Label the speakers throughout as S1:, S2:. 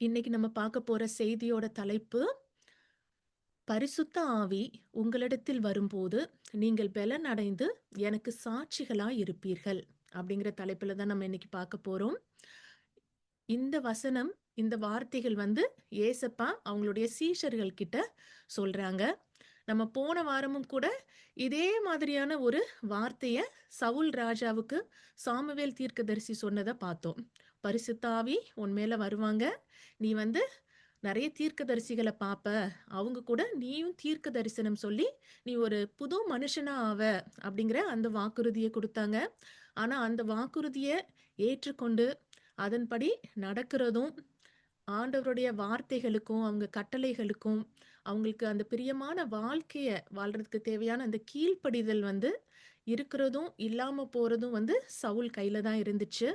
S1: இன்னைக்கு நம்ம பார்க்க போற செய்தியோட தலைப்பு, பரிசுத்த ஆவி உங்களிடத்தில் வரும்போது, நீங்கள் பெலன் அடைந்து எனக்கு சாட்சிகளா இருப்பீர்கள். அப்படிங்கிற தலைப்புல தான் நம்ம இன்னைக்கு பார்க்க போறோம். இந்த வசனம், இந்த வார்த்தைகள் வந்து ஏசப்பா அவங்களுடைய சீஷர்கள் கிட்ட சொல்றாங்க. நம்ம போன வாரமும் கூட இதே மாதிரியான ஒரு வார்த்தைய சவுல் ராஜாவுக்கு சாமுவேல் தீர்க்கதரிசி சொன்னத பார்த்தோம். பரிசுத்த ஆவி உன் மேல வருவாங்க. நீ வந்து நெறைய தீர்க்கதரிசிகள பாப்ப. அவங்க கூட நீயும் தீர்க்க தரிசனம் சொல்லி, நீ ஒரு புது மனுஷனா ஆவ அப்படிங்கிற அந்த வாக்குறுதிய குடுத்தாங்க. ஆனா, அந்த வாக்குறுதிய ஏற்றுக்கொண்டு, அதன்படி நடக்கிறதும், ஆண்டவருடைய வார்த்தைகளுக்கும், அவங்க கட்டளைகளுக்கும், அவங்களுக்கு அந்த பிரியமான வாழ்க்கைய வாழ்றதுக்கு தேவையான அந்த கீழ்ப்படிதல் வந்து இருக்கிறதும், இல்லாம போறதும் வந்து சவுல் கையில தான் இருந்துச்சு.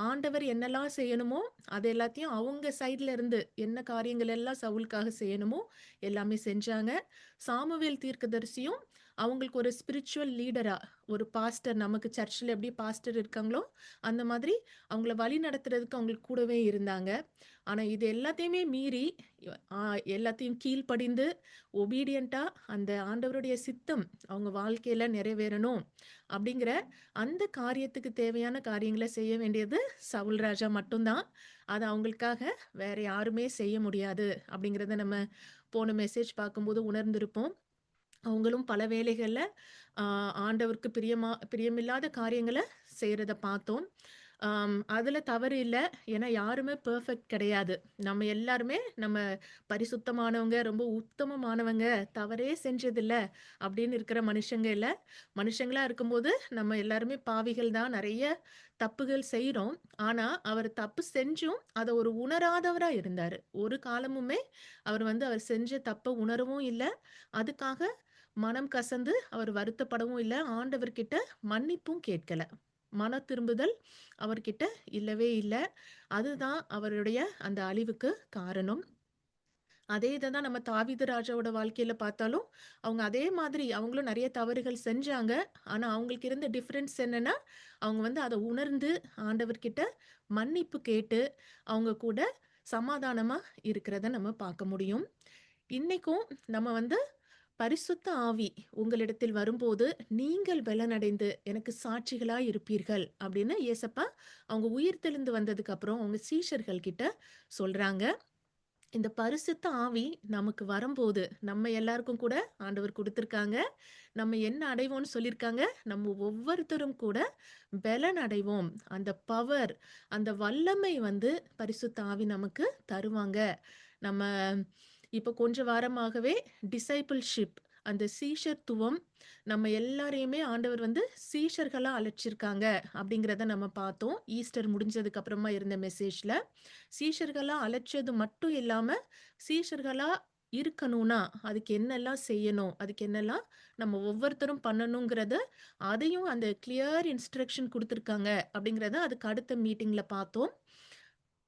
S1: ஆண்டவர் என்னெல்லாம் செய்யணுமோ, அது எல்லாத்தையும் அவங்க சைட்ல இருந்து என்ன காரியங்கள் எல்லாம் சவுலுக்காக செய்யணுமோ, எல்லாமே செஞ்சாங்க. சாமுவேல் தீர்க்கதரிசியும் அவங்களுக்கு ஒரு ஸ்பிரிச்சுவல் லீடரா, ஒரு பாஸ்டர் நமக்கு சர்ச்ல எப்படி பாஸ்டர் இருக்காங்களோ, அந்த மாதிரி அவங்கள வழி நடத்துறதுக்கு அவங்களுக்கு கூடவே இருந்தாங்க. ஆனா, இது எல்லாத்தையுமே மீறி ஆ எல்லாத்தையும் கீழ்ப்படிந்து, ஒபீடியன்ட்டா அந்த ஆண்டவருடைய சித்தம் அவங்க வாழ்க்கையில நிறைவேறணும் அப்படிங்கிற அந்த காரியத்துக்கு தேவையான காரியங்கள செய்ய வேண்டியது சவுல் ராஜா மட்டும் தான். அத அவங்களுக்காக வேற யாருமே செய்ய முடியாது அப்படிங்கிறத நம்ம போன மெசேஜ் பார்க்கும்போது உணர்ந்திருப்போம். அவங்களும் பல வேளைகள்ல ஆ ஆண்டவருக்கு பிரியமில்லாத காரியங்கள செய்றத பார்த்தோம். அதுல தவறு இல்ல. ஏன்னா யாருமே பெர்ஃபெக்ட் கிடையாது. நம்ம எல்லாருமே நம்ம பரிசுத்தமானவங்க, ரொம்ப உத்தமமானவங்க, தவறே செஞ்சதில்ல அப்படின்னு இருக்கிற மனுஷங்க இல்ல. மனுஷங்களா இருக்கும்போது நம்ம எல்லாருமே பாவிகள் தான். நெறைய தப்புகள் செய்றோம். ஆனா, அவர் தப்பு செஞ்சும் அத ஒரு உணராதவரா இருந்தாரு. ஒரு காலமுமே அவர் வந்து அவர் செஞ்ச தப்ப உணரவும் இல்ல. அதுக்காக மனம் கசந்து அவர் வருத்தப்படவும் இல்ல. ஆண்டவர்கிட்ட மன்னிப்பும் கேட்கல. மன திரும்புதல் அவர்கிட்ட இல்லவே இல்ல. அதுதான் அவருடைய அந்த அழிவுக்கு காரணம். அதே இத தான் நம்ம தாவீது ராஜாவோட வாழ்க்கையில பார்த்தாலும், அவங்க அதே மாதிரி அவங்களும் நெறைய தவறுகள் செஞ்சாங்க. ஆனா, அவங்களுக்கு இருந்த டிஃபரன்ஸ் என்னன்னா, அவங்க வந்து அத உணர்ந்து ஆண்டவர்கிட்ட மன்னிப்பு கேட்டு, அவங்க கூட சமாதானமா இருக்கிறத நம்ம பார்க்க முடியும். இன்னைக்கும் நம்ம வந்து பரிசுத்த ஆவி உங்களிடத்தில் வரும்போது, நீங்கள் பெலனடைந்து எனக்கு சாட்சிகளா இருப்பீர்கள் அப்படின்னு ஏசப்பா அவங்க உயிர்த்தெழுந்து வந்ததுக்கு அப்புறம் அவங்க சீஷர்கள் கிட்ட சொல்றாங்க. இந்த பரிசுத்த ஆவி நமக்கு வரும்போது, நம்ம எல்லாருக்கும் கூட ஆண்டவர் குடுத்திருக்காங்க. நம்ம என்ன அடைவோம்னு சொல்லியிருக்காங்க. நம்ம ஒவ்வொருத்தரும் கூட பெலன் அடைவோம். அந்த பவர், அந்த வல்லமை வந்து பரிசுத்த ஆவி நமக்கு தருவாங்க. நம்ம இப்ப கொஞ்ச வாரமாகவே டிசைபிள்ஷிப் அந்த சீஷத்துவம் நம்ம எல்லாரையுமே ஆண்டவர் வந்து சீஷர்களா அழைச்சிருக்காங்க அப்படிங்கிறத நம்ம பார்த்தோம். ஈஸ்டர் முடிஞ்சதுக்கு அப்புறமா இருந்த மெசேஜ்ல. சீஷர்களா அழைச்சது மட்டும் இல்லாம, சீஷர்களா இருக்கணும்னா, அதுக்கு என்னெல்லாம் செய்யணும்? அதுக்கு என்னெல்லாம் நம்ம ஒவ்வொருத்தரும் பண்ணணுங்கிறத, அதையும் அந்த கிளியர் இன்ஸ்ட்ரக்ஷன் குடுத்துருக்காங்க அப்படிங்கிறத அதுக்கு அடுத்த மீட்டிங்ல பார்த்தோம்.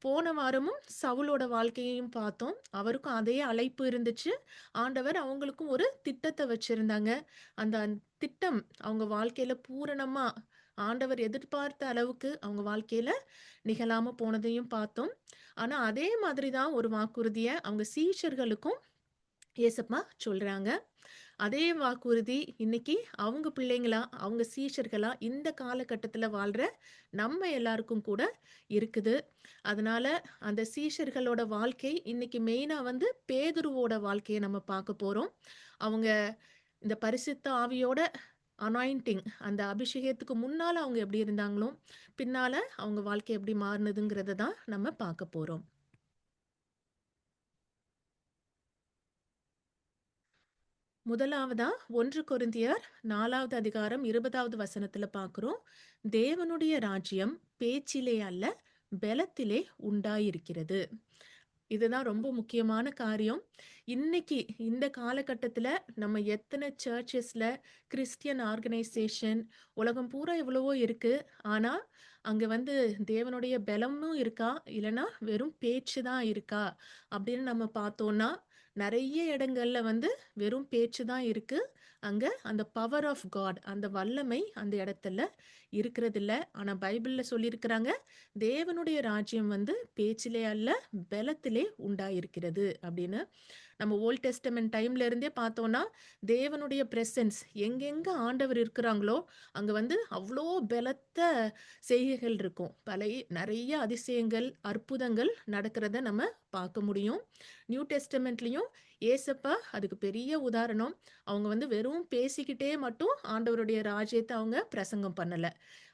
S1: போன வாரமும் சவுலோட வாழ்க்கையையும் பார்த்தோம். அவருக்கும் அதே அழைப்பு இருந்துச்சு. ஆண்டவர் அவங்களுக்கும் ஒரு திட்டத்த வச்சிருந்தாங்க. அந்த திட்டம் அவங்க வாழ்க்கையில பூரணமா ஆண்டவர் எதிர்பார்த்த அளவுக்கு அவங்க வாழ்க்கையில நிகழாம போனதையும் பார்த்தோம். ஆனா, அதே மாதிரி தான் ஒரு வாக்குறுதிய அவங்க சீஷர்களுக்கும் ஏசப்பா சொல்றாங்க. அதே வாக்குறுதி இன்னைக்கு அவங்க பிள்ளைங்களா, அவங்க சீஷர்களா இந்த காலகட்டத்தில வாழ்ற நம்ம எல்லாருக்கும் கூட இருக்குது. அதனால அந்த சீஷர்களோட வாழ்க்கை இன்னைக்கு மெயினா வந்து பேதுருவோட வாழ்க்கைய நம்ம பார்க்க போறோம். அவங்க இந்த பரிசுத்த ஆவியோட அனாயிண்டிங் அந்த அபிஷேகத்துக்கு முன்னால அவங்க எப்படி இருந்தாங்களோ, பின்னால அவங்க வாழ்க்கை எப்படி மாறுனதுங்கிறத தான் நம்ம பார்க்க போறோம். முதலாவதா 1 கொரிந்தியர் 4வது அதிகாரம் 20வது வசனத்துல பார்க்கிறோம். தேவனுடைய ராஜ்யம் பேச்சிலே அல்ல, பெலத்திலே உண்டாயிருக்கிறது. இதுதான் ரொம்ப முக்கியமான காரியம். இன்னைக்கு இந்த காலகட்டத்துல நம்ம எத்தன சர்ச்சஸ்ல, கிறிஸ்டியன் ஆர்கனைசேஷன் உலகம் பூரா எவ்வளவோ இருக்கு. ஆனா, அங்க வந்து தேவனுடைய பெலமும் இருக்கா? இல்லன்னா வெறும் பேச்சு தான் இருக்கா? அப்படின்னு நம்ம பார்த்தோம்னா, நெறைய இடங்கள்ல வந்து வெறும் பேச்சு தான் இருக்கு. அங்க அந்த பவர் ஆஃப் காட், அந்த வல்லமை அந்த இடத்துல இருக்கிறதில்ல. ஆனா பைபிள்ல சொல்லியிருக்கிறாங்க, தேவனுடைய ராஜ்யம் வந்து பேச்சிலே அல்ல, பெலத்திலே உண்டாயிருக்கிறது அப்படின்னு. நம்ம ஓல்ட் டெஸ்டமென்ட் டைம்ல இருந்தே பார்த்தோம்னா, தேவனுடைய பிரசன்ஸ் எங்கெங்க ஆண்டவர் இருக்கிறாங்களோ, அங்க வந்து அவ்ளோ பலத்த செய்கைகள் இருக்கும். நெறைய அதிசயங்கள், அற்புதங்கள் நடக்கிறத நம்ம பார்க்க முடியும். நியூ டெஸ்டமென்ட்லயும் ஏசப்பா அதுக்கு பெரிய உதாரணம். அவங்க வந்து வெறும் பேசிக்கிட்டே மட்டும் ஆண்டவருடைய ராஜ்யத்த அவங்க பிரசங்கம் பண்ணல.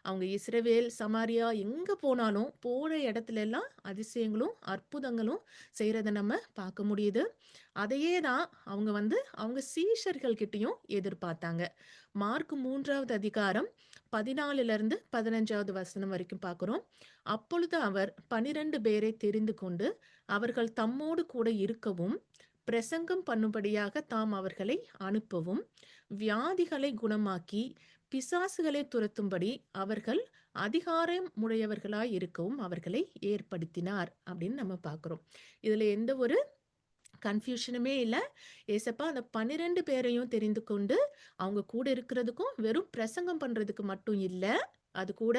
S1: அவங்க இஸ்ரவேல், சமாரியா எங்க போனாலும், போற இடத்துல எல்லாம் அதிசயங்களும், அற்புதங்களும் செய்றத நம்ம பார்க்க முடியுது. அதையே தான் அவங்க வந்து அவங்க சீஷர்கள் கிட்டயும் எதிர்பார்த்தாங்க. மார்க் 3வது அதிகாரம் 14லிருந்து 15வது வசனம் வரைக்கும் பார்க்கிறோம். அப்பொழுது அவர் 12 பேரை தெரிந்து கொண்டு, அவர்கள் தம்மோடு கூட இருக்கவும், பிரசங்கம் பண்ணும்படியாக தாம் அவர்களை அனுப்பவும், வியாதிகளை குணமாக்கி, பிசாசுகளை துரத்தும்படி அவர்கள் அதிகாரம் உடையவர்களாய் இருக்கவும் அவர்களை ஏற்படுத்தினார் அப்படின்னு நம்ம பார்க்கிறோம். இதுல எந்த ஒரு கன்ஃப்யூஷனுமே இல்ல. ஏசப்பா அந்த 12 பேரையும் தெரிந்து கொண்டு, அவங்க கூட இருக்கிறதுக்கும், வெறும் பிரசங்கம் பண்றதுக்கு மட்டும் இல்ல, அது கூட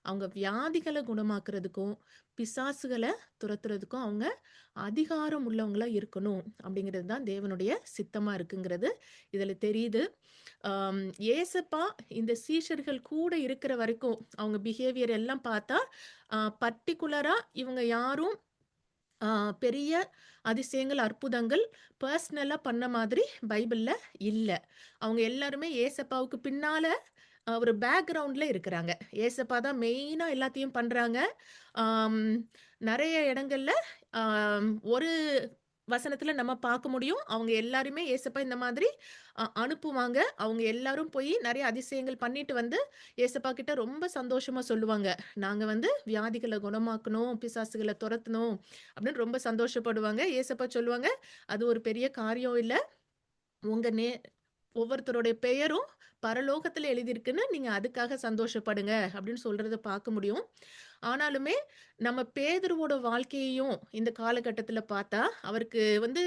S1: அவங்க வியாதிகள குணமாக்குறதுக்கும், பிசாசுகள துரத்துறதுக்கும் அவங்க அதிகாரம் உள்ளவங்களா இருக்கணும். அப்படிங்கிறது தான் தேவனுடைய சித்தமா இருக்குங்கிறது இதுல தெரியுது. ஆம், ஏசப்பா இந்த சீஷர்கள் கூட இருக்கிற வரைக்கும், அவங்க பிஹேவியர் எல்லாம் பார்த்தா, பர்ட்டிகுலரா இவங்க யாரும் ஆ பெரிய அதிசயங்கள், அற்புதங்கள் பெர்சனலா பண்ண மாதிரி பைபிள்ல இல்ல. அவங்க எல்லாருமே ஏசப்பாவுக்கு பின்னால ஒரு பேக்கிரவுண்ட்ல இருக்கிறாங்க. ஏசப்பா தான் மெயினா எல்லாத்தையும் பண்றாங்க. ஆம், நெறைய இடங்கள்ல ஒரு வசனத்துல நம்ம பார்க்க முடியும். அவங்க எல்லாருமே ஏசப்பா இந்த மாதிரி அனுப்புவாங்க. அவங்க எல்லாரும் போய் நெறைய அதிசயங்கள் பண்ணிட்டு வந்து ஏசப்பா கிட்ட ரொம்ப சந்தோஷமா சொல்லுவாங்க. நாங்க வந்து வியாதிகள குணமாக்கணும், பிசாசுகள தொரத்தணும் அப்படின்னு ரொம்ப சந்தோஷப்படுவாங்க. ஏசப்பா சொல்லுவாங்க, "அது ஒரு பெரிய காரியம் இல்ல. உங்க ஒவ்வொருத்தருடைய பெயரும் பரலோகத்துல எழுதியிருக்குன்னு நீங்க அதுக்காக சந்தோஷப்படுங்க" அப்படின்னு சொல்றத பார்க்க முடியும். ஆனாலுமே நம்ம பேதுருவோட வாழ்க்கையையும் இந்த காலகட்டத்துல பார்த்தா, அவருக்கு வந்து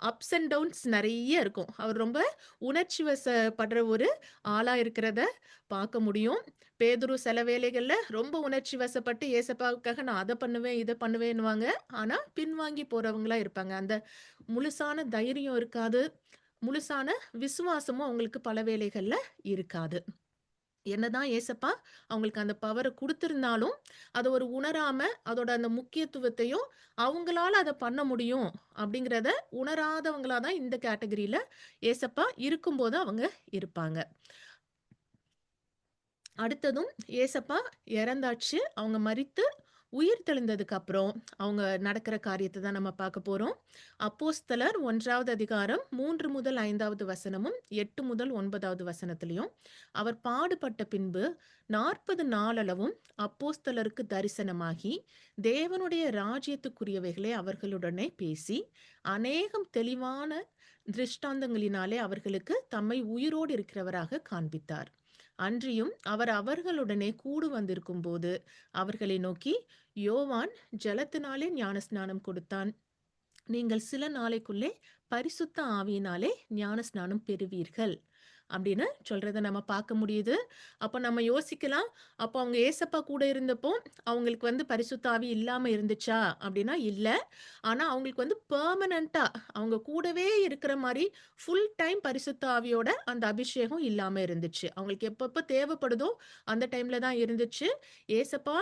S1: அப்ஸ் அண்ட் டவுன்ஸ் நெறைய இருக்கும். அவர் ரொம்ப உணர்ச்சி வசப்படுற ஒரு ஆளா இருக்கிறத பார்க்க முடியும். பேதுரு சில வேளைகள்ல ரொம்ப உணர்ச்சி வசப்பட்டு ஏசப்பாவுக்காக நான் அத பண்ணுவேன், இத பண்ணுவேன்னுவாங்க. ஆனா பின்வாங்கி போறவங்களா இருப்பாங்க. அந்த முழுசான தைரியம் இருக்காது. முழுசான விசுவாசமும் அவங்களுக்கு பல வேளைகள்ல இருக்காது. என்னதான் ஏசப்பா அவங்களுக்கு அந்த பவர குடுத்திருந்தாலும், அத ஒரு உணராம, அதோட அந்த முக்கியத்துவத்தையும், அவங்களால அத பண்ண முடியும் அப்படிங்கிறத உணராதவங்களா தான் இந்த கேட்டகரியில ஏசப்பா இருக்கும்போது அவங்க இருப்பாங்க. அடுத்ததும் ஏசப்பா இறந்தாச்சு. அவங்க மரித்து உயிர் தெழுந்ததுக்கு அப்புறம், அவங்க நடக்கிற காரியத்த தான் நம்ம பார்க்க போறோம். அப்போஸ்தலர் 1வது அதிகாரம் 3 முதல் 5வது வசனமும், 8 முதல் 9வது வசனத்திலயும், அவர் பாடுபட்ட பின்பு 40 நாளளவும் அப்போஸ்தலருக்கு தரிசனமாகி, தேவனுடைய ராஜ்யத்துக்குரியவைகளை அவர்களுடனே பேசி, அநேகம் தெளிவான திருஷ்டாந்தங்களினாலே அவர்களுக்கு தம்மை உயிரோடு இருக்கிறவராக காண்பித்தார். அன்றியும் அவர் அவர்களுடனே கூடு வந்திருக்கும்போது அவர்களை நோக்கி, யோவான் ஜலத்தினாலே ஞானஸ்நானம் கொடுத்தான். நீங்கள் சில நாளைக்குள்ளே பரிசுத்த ஆவியினாலே ஞானஸ்நானம் பெறுவீர்கள் அப்படின்னு சொல்றத நம்ம பார்க்க முடியுது. அப்ப நம்ம யோசிக்கலாம், அப்ப அவங்க ஏசப்பா கூட இருந்தப்போ அவங்களுக்கு வந்து பரிசுத்த ஆவி இல்லாம இருந்துச்சா? அப்படின்னா இல்ல. ஆனா அவங்களுக்கு வந்து பெர்மனன்ட்டா அவங்க கூடவே இருக்கிற மாரி ஃபுல் டைம் பரிசுத்த ஆவியோட அந்த அபிஷேகம் இல்லாம இருந்துச்சு. அவங்களுக்கு எப்பப்ப தேவைப்படுதோ அந்த டைம்ல தான் இருந்துச்சு. ஏசப்பா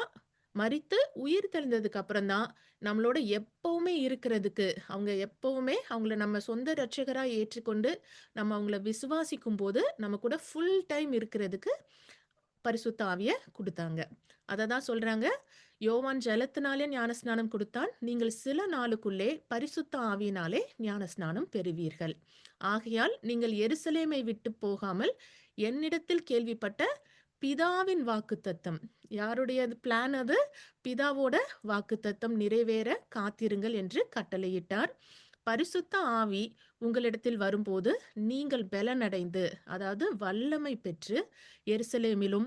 S1: மரித்து உயிர் தெழுந்ததுக்கு அப்புறம் தான் நம்மளோட எப்பவுமே இருக்கிறதுக்கு, அவங்க எப்பவுமே அவங்கள நம்ம சொந்த இரட்சகரா ஏற்றுக்கொண்டு, நம்ம அவங்கள விசுவாசிக்கும்போது, நம்ம கூட ஃபுல் டைம் இருக்கிறதுக்கு பரிசுத்த ஆவிய குடுத்தாங்க. அததான் சொல்றாங்க, யோவான் ஜலத்தினாலே ஞானஸ்நானம் கொடுத்தான். நீங்கள் சில நாளுக்குள்ளே பரிசுத்த ஆவியினாலே ஞானஸ்நானம் பெறுவீர்கள். ஆகையால் நீங்கள் எருசலேமை விட்டு போகாமல் என்னிடத்தில் கேள்விப்பட்ட பிதாவின் வாக்குத்தத்தம், யாருடைய பிளான் அது? பிதாவோட வாக்குத்தத்தம் நிறைவேற காத்திருங்கள் என்று கட்டளையிட்டார். பரிசுத்த ஆவி உங்களிடத்தில் வரும்போது நீங்கள் பெலனடைந்து, அதாவது வல்லமை பெற்று, எருசலேமிலும்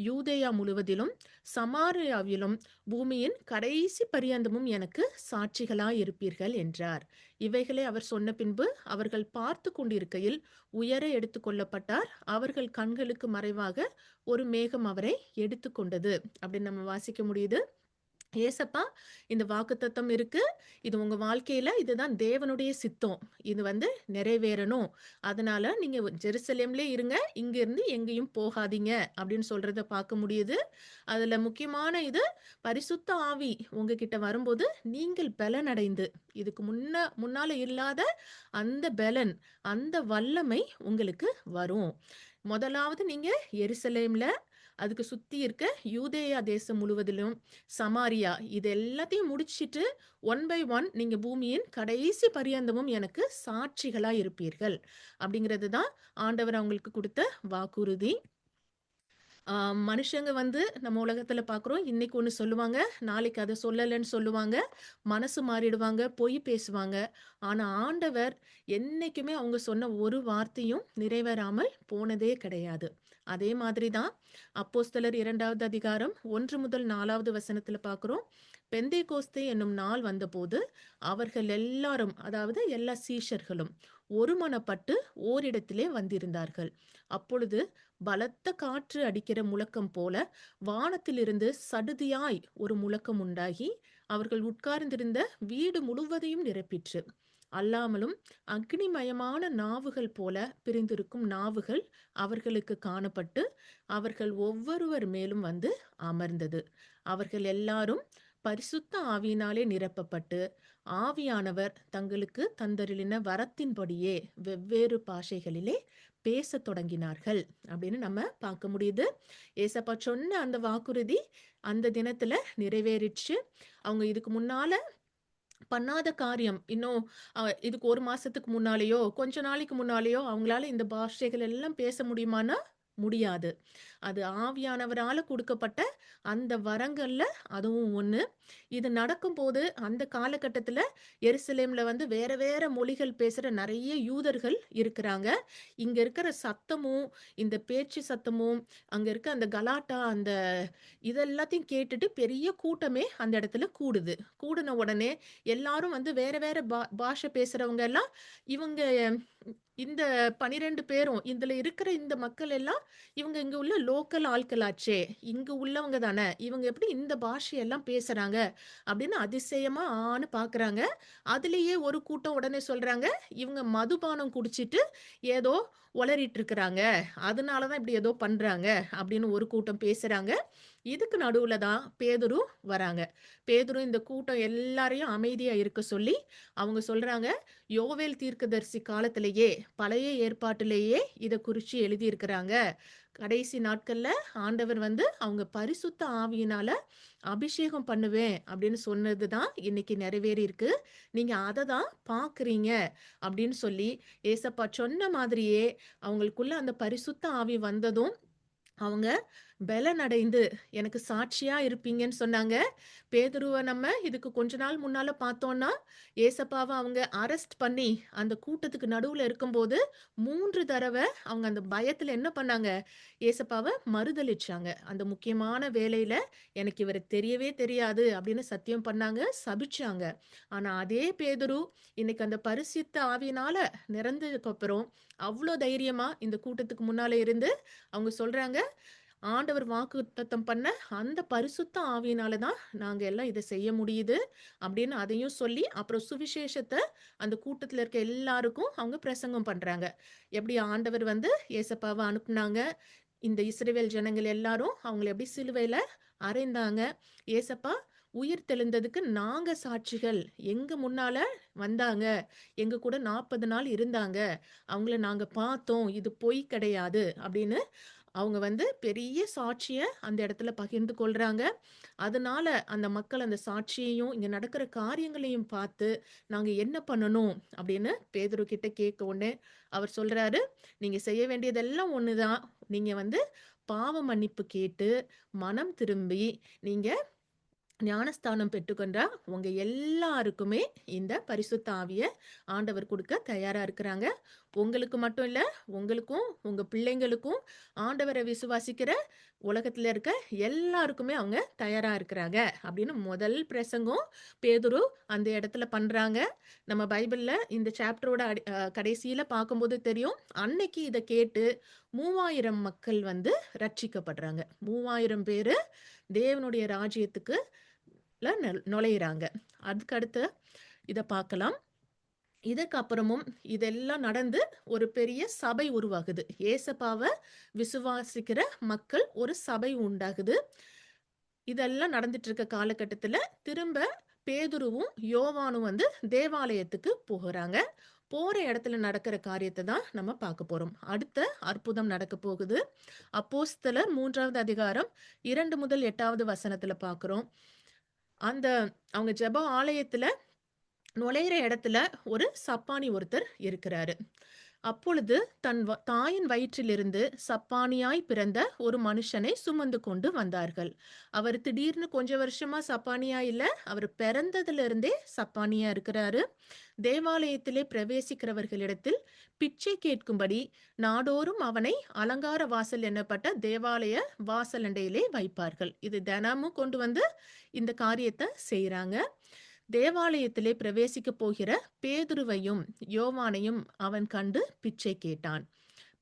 S1: யூதேயா முழுவதிலும் சமாரியாவிலும் பூமியின் கடைசி பரியந்தமும் எனக்கு சாட்சிகளாய் இருப்பீர்கள் என்றார். இவைகளை அவர் சொன்ன பின்பு அவர்கள் பார்த்து கொண்டிருக்கையில் உயர எடுத்துக்கொள்ளப்பட்டார். அவர்கள் கண்களுக்கு மறைவாக ஒரு மேகம் அவரை எடுத்துக்கொண்டது அப்படின்னு நம்ம வாசிக்க முடியுது. ஏசப்பா இந்த வாக்குத்தத்தம் இருக்கு. இது உங்க வாழ்க்கையில இதுதான் தேவனுடைய சித்தம். இது நிறைவேறணும். அதனால நீங்க ஜெருசலேம்லே இருங்க. இங்கிருந்து எங்கேயும் போகாதீங்க அப்படின்னு சொல்றத பார்க்க முடியுது. அதுல முக்கியமான இது பரிசுத்த ஆவி உங்ககிட்ட வரும்போது நீங்கள் பெலனடைந்து இதுக்கு முன்னால இல்லாத அந்த பெலன், அந்த வல்லமை உங்களுக்கு வரும். முதலாவது நீங்க எருசலேம்ல அதுக்கு சுத்தி இருக்க யூதேயா தேசம் முழுவதிலும் சமாரியா இது எல்லாத்தையும் முடிச்சிட்டு ஒன் பை ஒன் நீங்க பூமியின் கடைசி பரியந்தமும் எனக்கு சாட்சிகளா இருப்பீர்கள் அப்படிங்கிறது தான் ஆண்டவர் அவங்களுக்கு கொடுத்த வாக்குறுதி. மனுஷங்க நம்ம உலகத்துல பார்க்குறோம். இன்னைக்கு ஒண்ணு சொல்லுவாங்க, நாளைக்கு அத சொல்லலன்னு சொல்லுவாங்க. மனசு மாறிடுவாங்க, பொய் பேசுவாங்க. ஆனா ஆண்டவர் என்னைக்குமே அவங்க சொன்ன ஒரு வார்த்தையும் நிறைவேறாமல் போனதே கிடையாது. அதே மாதிரி தான் அப்போஸ்தலர் 2வது அதிகாரம் 1 முதல் 4வது வசனத்துல பார்க்குறோம். பெந்தேகோஸ்தே என்னும் நாள் வந்தபோது அவர்கள் எல்லாரும், அதாவது எல்லா சீஷர்களும் ஒருமனப்பட்டு ஓரிடத்திலே வந்திருந்தார்கள். அப்பொழுது பலத்த காற்று அடிக்கிற முழக்கம் போல வானத்திலிருந்து சடுதியாய் ஒரு முழக்கம் உண்டாகி அவர்கள் உட்கார்ந்திருந்த வீடு முழுவதையும் நிரப்பிற்று. அல்லாமலும் அக்னிமயமான நாவுகள் போல பிரிந்திருக்கும் நாவுகள் அவர்களுக்கு காணப்பட்டு அவர்கள் ஒவ்வொருவர் மேலும் அமர்ந்தது. அவர்கள் எல்லாரும் பரிசுத்த ஆவியினாலே நிரப்பப்பட்டு ஆவியானவர் தங்களுக்கு தந்தருளின வரத்தின்படியே வெவ்வேறு பாஷைகளிலே பேசத் தொடங்கினார்கள் அப்படின்னு நம்ம பார்க்க முடியுது. ஏசப்பா சொன்ன அந்த வாக்குறுதி அந்த தினத்துல நிறைவேறிச்சு. அவங்க இதுக்கு முன்னால பண்ணாத காரியம் இன்னும் இதுக்கு 1 மாசத்துக்கு முன்னாலேயோ, கொஞ்ச நாளைக்கு முன்னாலேயோ அவங்களால இந்த பாஷைகள் எல்லாம் பேச முடியுமான்னா முடியாது. அது ஆவியானவரால குடுக்கப்பட்ட அந்த வரங்கள்ல அதுவும் ஒண்ணு. இது நடக்கும்போது அந்த காலகட்டத்துல எருசலேம்ல வேற வேற மொழிகள் பேசுற நெறைய யூதர்கள் இருக்கிறாங்க. இங்க இருக்கிற சத்தமும், இந்த பேச்சு சத்தமும், அங்க இருக்க அந்த கலாட்டா அந்த இதெல்லாத்தையும் கேட்டுட்டு பெரிய கூட்டமே அந்த இடத்துல கூடுது. கூடுன உடனே எல்லாரும் வேற வேற பாஷை பேசுறவங்க எல்லாம் இவங்க இந்த 12 பேரும் இதுல இருக்கிற இந்த மக்கள் எல்லாம் இவங்க இங்க உள்ள லோக்கல் ஆட்களாச்சே, இங்க உள்ளவங்க தானே, இவங்க எப்படி இந்த பாஷையெல்லாம் பேசுறாங்க அப்படின்னு அதிசயமா ஆன்னு பாக்குறாங்க. அதுலயே ஒரு கூட்டம் உடனே சொல்றாங்க, இவங்க மதுபானம் குடிச்சிட்டு ஏதோ உளறிட்டு இருக்கிறாங்க, அதனாலதான் இப்படி ஏதோ பண்றாங்க அப்படின்னு ஒரு கூட்டம் பேசுறாங்க. இதுக்கு நடுவுல தான் பேதுரு வராங்க. பேதுரு இந்த கூட்டம் எல்லாரையும் அமைதியா இருக்க சொல்லி அவங்க சொல்றாங்க, யோவேல் தீர்க்கதரிசி காலத்திலேயே பழைய ஏற்பாட்டிலேயே இத குறிச்சு எழுதியிருக்கிறாங்க. கடைசி நாட்கள்ல ஆண்டவர் அவங்க பரிசுத்த ஆவியினால அபிஷேகம் பண்ணுவேன் அப்படின்னு சொன்னது தான் இன்னைக்கு நிறைவேறியிருக்கு. நீங்க அத தான் பார்க்குறீங்க அப்படின்னு சொல்லி ஏசப்பா சொன்ன மாதிரியே அவங்களுக்குள்ள அந்த பரிசுத்த ஆவி வந்ததும் அவங்க பெலனடைந்து எனக்கு சாட்சியா இருப்பீங்கன்னு சொன்னாங்க. பேதுருவ நம்ம இதுக்கு கொஞ்ச நாள் முன்னால பார்த்தோம்னா, ஏசப்பாவ அவங்க அரெஸ்ட் பண்ணி அந்த கூட்டத்துக்கு நடுவுல இருக்கும்போது 3 தடவ அவங்க அந்த பயத்துல என்ன பண்ணாங்க? ஏசப்பாவ மறுதலிச்சாங்க. அந்த முக்கியமான வேலையில எனக்கு இவர தெரியவே தெரியாது அப்படின்னு சத்தியம் பண்ணாங்க, சபிச்சாங்க. ஆனா அதே பேதுரு இன்னைக்கு அந்த பரிசுத்த ஆவியினால நிரந்ததுக்கு அப்புறம் அவ்ளோ தைரியமா இந்த கூட்டத்துக்கு முன்னால இருந்து அவங்க சொல்றாங்க, ஆண்டவர் வாக்குத்தத்தம் பண்ண அந்த பரிசுத்த ஆவியினால தான் நாங்க எல்லாம் இத செய்ய முடியுது அப்படின்னு அதையும் சொல்லி, அப்புறம் சுவிசேஷத்த அந்த கூட்டத்துல இருக்க எல்லாருக்கும் அவங்க பிரசங்கம் பண்றாங்க. எப்படி ஆண்டவர் ஏசப்பாவ அனுப்புனாங்க. இந்த இஸ்ரவேல் ஜனங்கள் எல்லாரும் அவங்கள எப்படி சிலுவையில அறைந்தாங்க. ஏசப்பா உயிர் தெழுந்ததுக்கு நாங்க சாட்சிகள். எங்க முன்னால வந்தாங்க. எங்க கூட 40 நாள் இருந்தாங்க. அவங்கள நாங்க பார்த்தோம். இது பொய் கிடையாது அப்படின்னு அவங்க பெரிய சாட்சிய அந்த இடத்துல பகிர்ந்து கொள்றாங்க. அதனால அந்த மக்கள் அந்த சாட்சியையும், இங்க நடக்கிற காரியங்களையும் பார்த்து, நாங்க என்ன பண்ணணும் அப்படின்னு பேதுரு கிட்ட கேட்க உடனே அவர் சொல்றாரு, நீங்க செய்ய வேண்டியதெல்லாம் ஒண்ணுதான். நீங்க பாவ மன்னிப்பு கேட்டு, மனம் திரும்பி, நீங்க ஞானஸ்தானம் பெற்றுக்கொண்ட உங்க எல்லாருக்குமே இந்த பரிசுத்த ஆவிய ஆண்டவர் கொடுக்க தயாரா இருக்கிறாங்க. உங்களுக்கு மட்டும் இல்ல, உங்களுக்கும் உங்க பிள்ளைங்களுக்கும் ஆண்டவரை விசுவாசிக்கிற உலகத்துல இருக்க எல்லாருக்குமே அவங்க தயாரா இருக்கிறாங்க அப்படின்னு முதல் பிரசங்கம் பேதுரு அந்த இடத்துல பண்றாங்க. நம்ம பைபிள்ல இந்த சாப்டரோட கடைசியில பார்க்கும்போது தெரியும். அன்னைக்கு இதை கேட்டு 3000 மக்கள் வந்து ரட்சிக்கப்படுறாங்க. 3000 பேரு தேவனுடைய ராஜ்யத்துக்கு நுழையிறாங்க. அதுக்கடுத்து இத பார்க்கலாம். இதற்கு அப்புறமும் இதெல்லாம் நடந்து ஒரு பெரிய சபை உருவாகுது. ஏசப்பாவ விசுவாசிக்கிற மக்கள் ஒரு சபை உண்டாகுது. இதெல்லாம் நடந்துட்டு இருக்க காலகட்டத்துல திரும்ப பேதுருவும் யோவானும் வந்து தேவாலயத்துக்கு போகிறாங்க. போற இடத்துல நடக்கிற காரியத்தை தான் நம்ம பார்க்க போறோம். அடுத்த அற்புதம் நடக்க போகுது. அப்போஸ்தலர் 3வது அதிகாரம் 2 முதல் 8வது வசனத்துல பார்க்கிறோம். அந்த அவங்க ஜெப ஆலயத்துல நுழையிற இடத்துல ஒரு சப்பானி ஒருத்தர் இருக்கிறாரு. அப்பொழுது தன் தாயின் வயிற்றிலிருந்து சப்பானியாய் பிறந்த ஒரு மனுஷனை சுமந்து கொண்டு வந்தார்கள். அவர் திடீர்னு கொஞ்ச வருஷமா சப்பானியா இல்ல, அவர் பிறந்ததுல இருந்தே சப்பானியா இருக்கிறாரு. தேவாலயத்திலே பிரவேசிக்கிறவர்களிடத்தில் பிச்சை கேட்கும்படி நாடோறும் அவனை அலங்கார வாசல் என்னப்பட்ட தேவாலய வாசலண்டையிலே வைப்பார்கள். இது தினமும் கொண்டு வந்து இந்த காரியத்தை செய்யறாங்க. தேவாலயத்திலே பிரவேசிக்க போகிற பேதுருவையும் யோவானையும் அவன் கண்டு பிச்சை கேட்டான்.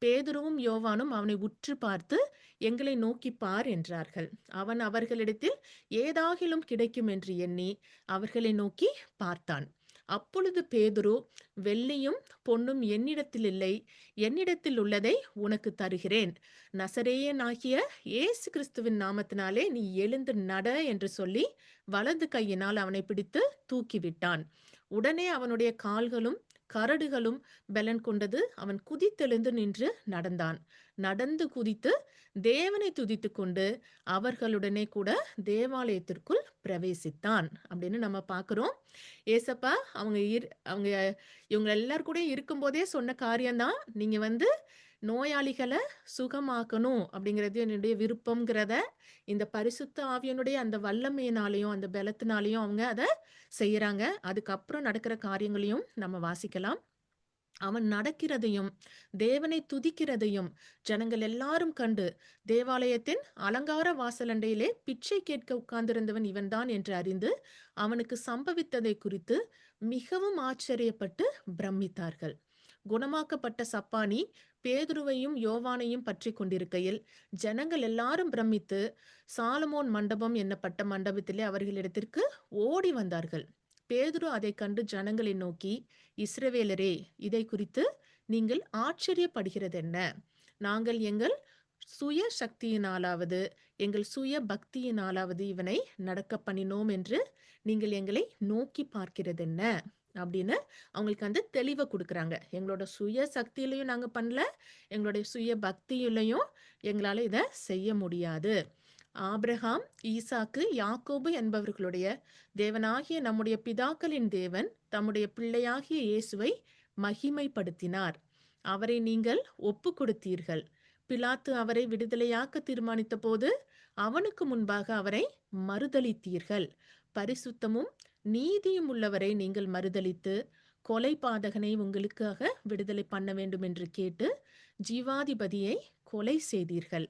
S1: பேதுருவும் யோவானும் அவனை உற்று பார்த்து, எங்களை நோக்கி பார் என்றார்கள். அவன் அவர்களிடத்தில் ஏதாகிலும் கிடைக்கும் என்று எண்ணி அவர்களை நோக்கி பார்த்தான். அப்பொழுது பேதுரு, வெள்ளியும் பொன்னும் என்னிடத்தில் இல்லை, என்னிடத்தில் உள்ளதை உனக்கு தருகிறேன். நசரேயனாகிய இயேசு கிறிஸ்துவின் நாமத்தினாலே நீ எழுந்து நட என்று சொல்லி வலது கையினால் அவனை பிடித்து தூக்கிவிட்டான். உடனே அவனுடைய கால்களும் கரடுகளும் பலன் கொண்டது. அவன் குதித்தெழுந்து நின்று நடந்தான். நடந்து குதித்து தேவனை துதித்து கொண்டு அவர்களுடனே கூட தேவாலயத்திற்குள் பிரவேசித்தான் அப்படின்னு நம்ம பார்க்கிறோம். ஏசப்பா அவங்க இவங்க எல்லாரும் கூட இருக்கும்போதே சொன்ன காரியம்தான், நீங்க வந்து நோயாளிகளை சுகமாக்கணும் அப்படிங்கிறது என்னுடைய விருப்பம்ங்கிறத இந்த பரிசுத்த ஆவியனுடைய அந்த வல்லமையினாலையும் அந்த பலத்தினாலையும் அவங்க அதை செய்யறாங்க. அதுக்கப்புறம் நடக்கிற காரியங்களையும் நம்ம வாசிக்கலாம். அவன் நடக்கிறதையும் தேவனை துதிக்கிறதையும் ஜனங்கள் எல்லாரும் கண்டு தேவாலயத்தின் அலங்கார வாசலண்டையிலே பிச்சை கேட்க உட்கார்ந்திருந்தவன் இவன்தான் என்று அறிந்து அவனுக்கு சம்பவித்ததை குறித்து மிகவும் ஆச்சரியப்பட்டு பிரமித்தார்கள். குணமாக்கப்பட்ட சப்பானி பேதுருவையும் யோவானையும் பற்றி கொண்டிருக்கையில் ஜனங்கள் எல்லாரும் பிரமித்து சாலமோன் மண்டபம் என்னப்பட்ட மண்டபத்திலே அவர்களிடத்திற்கு ஓடி வந்தார்கள். பேதுரு அதை கண்டு ஜனங்களை நோக்கி, இஸ்ரவேலரே, இதை குறித்து நீங்கள் ஆச்சரியப்படுகிறதென்ன? நாங்கள் எங்கள் சுய சக்தியினாலாவது எங்கள் சுய பக்தியினாலாவது இவனை நடக்க பண்ணினோம் என்று நீங்கள் எங்களை நோக்கி பார்க்கிறதென்ன அப்படின்னு அவங்களுக்கு வந்து தெளிவை கொடுக்குறாங்க. எங்களோட சுய சக்தியிலையும் நாங்க பண்ணல, எங்களுடைய சுய பக்தியிலையும் எங்களால இதை செய்ய முடியாது. ஆபிரகாம், ஈசாக்கு, யாக்கோபு என்பவர்களுடைய தேவனாகிய நம்முடைய பிதாக்களின் தேவன் தம்முடைய பிள்ளையாகிய இயேசுவை மகிமைப்படுத்தினார். அவரை நீங்கள் ஒப்பு கொடுத்தீர்கள். பிலாத்து அவரை விடுதலையாக்க தீர்மானித்த போது அவனுக்கு முன்பாக அவரை மறுதலித்தீர்கள். பரிசுத்தமும் நீதியும் உள்ளவரை நீங்கள் மறுதலித்து கொலை பாதகனை உங்களுக்காக விடுதலை பண்ண வேண்டும் என்று கேட்டு ஜீவாதிபதியை கொலை செய்தீர்கள்.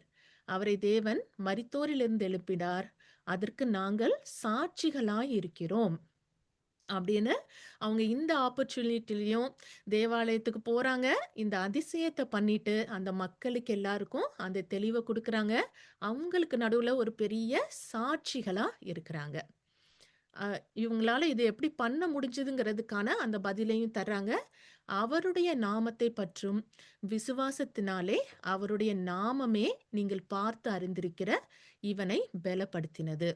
S1: அவரை தேவன் மரித்தோரிலிருந்து எழுப்பினார். அதற்கு நாங்கள் சாட்சிகளாய் இருக்கிறோம் அப்படின்னு அவங்க இந்த ஆப்பர்ச்சுனிட்டிலையும் தேவாலயத்துக்கு போறாங்க. இந்த அதிசயத்தை பண்ணிட்டு அந்த மக்களுக்கு எல்லாருக்கும் அந்த தெளிவை கொடுக்கறாங்க. அவங்களுக்கு நடுவுல ஒரு பெரிய சாட்சிகளா இருக்கிறாங்க. இவங்களால இது எப்படி பண்ண முடிஞ்சதுங்கிறதுக்கான அந்த பதிலையும் தர்றாங்க. அவருடைய நாமத்தை பற்றும் விசுவாசத்தினாலே அவருடைய நாமமே நீங்கள் பார்த்து அறிந்திருக்கிற இவனை பலப்படுத்தினது.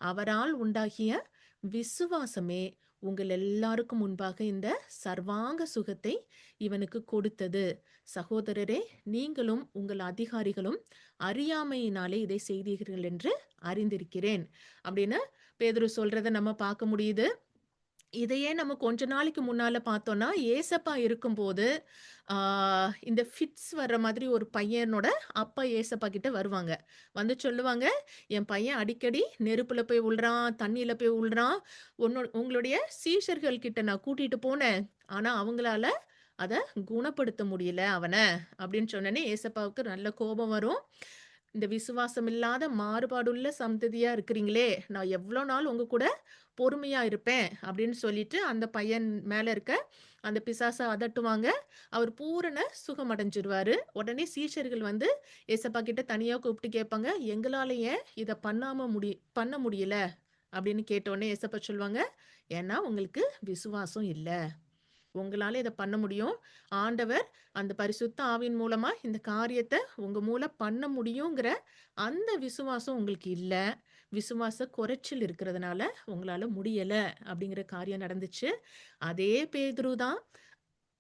S1: அவரால் உண்டாகிய விசுவாசமே உங்கள் எல்லாருக்கும் முன்பாக இந்த சர்வாங்க சுகத்தை இவனுக்கு கொடுத்தது. சகோதரரே, நீங்களும் உங்கள் அதிகாரிகளும் அறியாமையினாலே இதை செய்தீர்கள் என்று அறிந்திருக்கிறேன் அப்படின்னு பேதுரு சொல்றதை நம்ம பார்க்க முடியுது. இதையே நம்ம கொஞ்ச நாளைக்கு முன்னால பார்த்தோம்னா, ஏசப்பா இருக்கும்போது, ஆ இந்த ஃபிட்ஸ் வர்ற மாதிரி ஒரு பையனோட அப்பா ஏசப்பா கிட்ட வருவாங்க. வந்து சொல்லுவாங்க, "என் பையன் அடிக்கடி நெருப்புல போய் விழுறான், தண்ணீல போய் விழுறான். உங்களுடைய சீஷர்கள் கிட்ட நான் கூட்டிட்டு போனேன். ஆனா அவங்களால அத குணப்படுத்த முடியல அவன." அப்படின்னு சொன்னோனே ஏசப்பாவுக்கு நல்ல கோபம் வரும். "இந்த விசுவாசம் இல்லாத மாறுபாடுள்ள சந்ததியா இருக்கிறீங்களே, நான் எவ்வளோ நாள் உங்க கூட பொறுமையா இருப்பேன்." அப்படின்னு சொல்லிட்டு அந்த பையன் மேல இருக்க அந்த பிசாச அதட்டுவாங்க. அவர் பூரண சுகம் அடைஞ்சிருவாரு. உடனே சீஷர்கள் வந்து ஏசப்பா கிட்ட தனியா கூப்பிட்டு கேட்பாங்க, "எங்களால ஏன் இத பண்ண முடியல?" அப்படின்னு கேட்டோனே ஏசப்பா சொல்லுவாங்க, "ஏன்னா உங்களுக்கு விசுவாசம் இல்ல." உங்களால இத பண்ண முடியும். ஆண்டவர் அந்த பரிசுத்த ஆவியின் மூலமா இந்த காரியத்த உங்க மூலம் பண்ண முடியுங்கிற அந்த விசுவாசம் உங்களுக்கு இல்ல. விசுவாச குறைச்சல் இருக்கிறதுனால உங்களால முடியல அப்படிங்கிற காரியம் நடந்துச்சு. அதே பேதுரு தான்.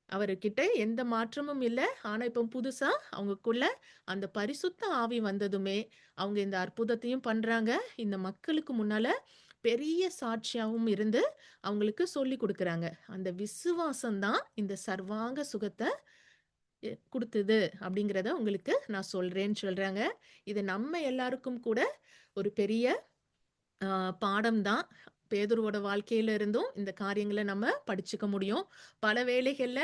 S1: அவருகிட்ட எந்த மாற்றமும் இல்ல. ஆனா, இப்ப புதுசா அவங்கக்குள்ள அந்த பரிசுத்த ஆவி வந்ததுமே, அவங்க இந்த அற்புதத்தையும் பண்றாங்க. இந்த மக்களுக்கு முன்னால பெரிய சாட்சியாவும் இருந்து, அவங்களுக்கு சொல்லிக் குடுக்குறாங்க. அந்த விசுவாசம் தான் இந்த சர்வாங்க சுகத்த குடுத்தது அப்படிங்கிறத உங்களுக்கு நான் சொல்றேன்னு சொல்றாங்க. இது நம்ம எல்லாருக்கும் கூட ஒரு பெரிய ஆ பாடம் தான். பேதுருவோட வாழ்க்கையில இருந்தும் இந்த காரியங்கள நம்ம படிச்சுக்க முடியும். பல வேளைகள்ல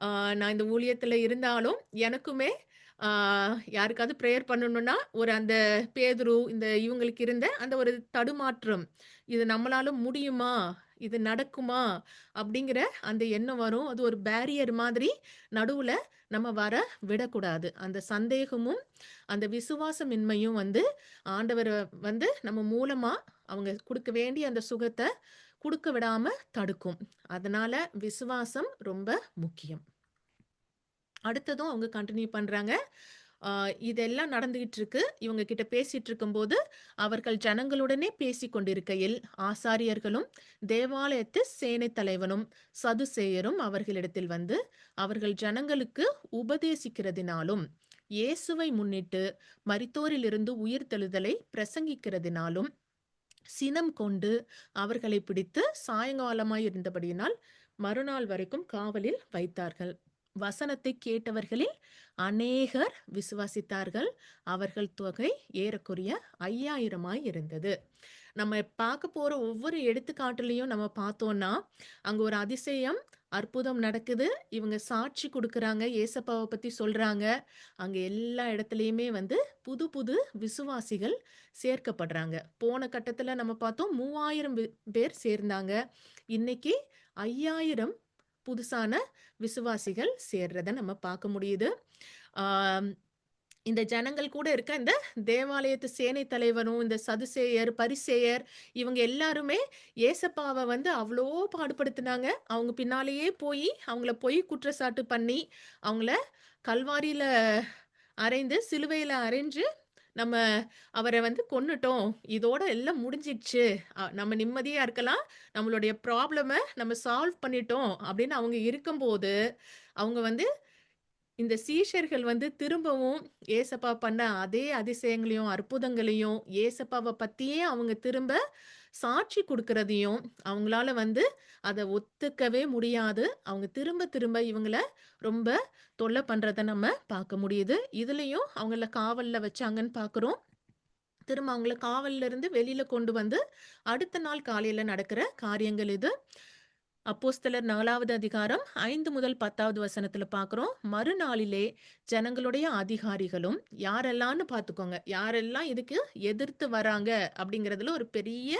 S1: ஆ நான் இந்த ஊழியத்துல இருந்தாலும், எனக்குமே ஆ யாருக்காவது பிரேயர் பண்ணணும்னா, ஒரு அந்த பேதுரு இந்த இவங்களுக்கு இருந்த அந்த ஒரு தடுமாற்றம். இது நம்மளால முடியுமா? இது நடக்குமா? அப்படிங்கிற அந்த எண்ணம் வரும். அது ஒரு பேரியர் மாதிரி நடுவுல நம்ம வர விடக்கூடாது. அந்த சந்தேகமும், அந்த விசுவாசமின்மையும் வந்து ஆண்டவர வந்து நம்ம மூலமா அவங்க குடுக்க வேண்டிய அந்த சுகத்த குடுக்க விடாம தடுக்கும். அதனால விசுவாசம் ரொம்ப முக்கியம். அடுத்ததும் அவங்க கன்டின்யூ பண்றாங்க. ஆ இதெல்லாம் நடந்துகிட்டு இருக்கு. இவங்க கிட்ட பேசிட்டு இருக்கும்போது, அவர்கள் ஜனங்களுடனே பேசிக் கொண்டிருக்கையில், ஆசாரியர்களும், தேவாலயத்து சேனைத் தலைவனும், சதுசேயரும் அவர்களிடத்தில் வந்து, அவர்கள் ஜனங்களுக்கு உபதேசிக்கிறதினாலும், இயேசுவை முன்னிட்டு மரித்தோரிலிருந்து உயிர்த்தெழுதலை பிரசங்கிக்கிறதினாலும் சினம் கொண்டு அவர்களைப் பிடித்து சாயங்காலமாய் இருந்தபடியினால் மறுநாள் வரைக்கும் காவலில் வைத்தார்கள். வசனத்தைக் கேட்டவர்களில் அநேகர் விசுவாசித்தார்கள். அவர்கள் தொகை ஏறக்குறைய 5000 இருந்தது. நம்ம பார்க்க போற ஒவ்வொரு எடுத்துக்காட்டுலயும் நம்ம பார்த்தோம்னா, அங்க ஒரு அதிசயம், அற்புதம் நடக்குது. இவங்க சாட்சி குடுக்குறாங்க. ஏசப்பாவ பத்தி சொல்றாங்க. அங்க எல்லா இடத்துலயுமே வந்து புது புது விசுவாசிகள் சேர்க்கப்படுறாங்க. போன கட்டத்துல நம்ம பார்த்தோம் 3000 பேர் சேர்ந்தாங்க. இன்னைக்கு 5000 புதுசான விசுவாசிகள் சேர்றத நம்ம பார்க்க முடியுது. ஆம், இந்த ஜனங்கள் கூட இருக்க இந்த தேவாலயத்து சேனை தலைவரும், இந்த சதுசேயர், பரிசேயர் இவங்க எல்லாருமே ஏசப்பாவ வந்து அவ்ளோ பாடுபடுத்துனாங்க. அவங்க பின்னாலேயே போயி அவங்கள பொய் குற்றச்சாட்டு பண்ணி, அவங்கள கல்வாரியில அறைந்து, சிலுவையில அறைஞ்சு நம்ம அவர வந்து கொன்னுட்டோம். இதோட எல்லாம் முடிஞ்சிடுச்சு. நம்ம நிம்மதியா இருக்கலாம். நம்மளுடைய ப்ராப்ளம நம்ம சால்வ் பண்ணிட்டோம் அப்படின்னு அவங்க இருக்கும்போது, அவங்க வந்து இந்த சீஷர்கள் வந்து திரும்பவும் ஏசப்பா பண்ண அதே அதிசயங்களையும், அற்புதங்களையும், ஏசப்பாவ பத்தியே அவங்க திரும்ப சாட்சி குடுக்கிறதையும், அவங்களால வந்து அத ஒத்துக்கவே முடியாது. அவங்க திரும்ப திரும்ப இவங்கள ரொம்ப தொல்ல பண்றத நம்ம பார்க்க முடியுது. இதுலயும் அவங்கள காவல்ல வச்சாங்கன்னு பார்க்குறோம். திரும்ப அவங்கள காவல்ல இருந்து வெளியில கொண்டு வந்து, அடுத்த நாள் காலையில நடக்கிற காரியங்கள் இது. அப்போஸ்தலர் 4வது அதிகாரம் 5 முதல் 10வது வசனத்துல பார்க்குறோம். மறுநாளிலே ஜனங்களுடைய அதிகாரிகளும் யாரெல்லாம்னு பார்த்துக்கோங்க. யாரெல்லாம் இதுக்கு எதிர்த்து வராங்க அப்படிங்கிறதுல ஒரு பெரிய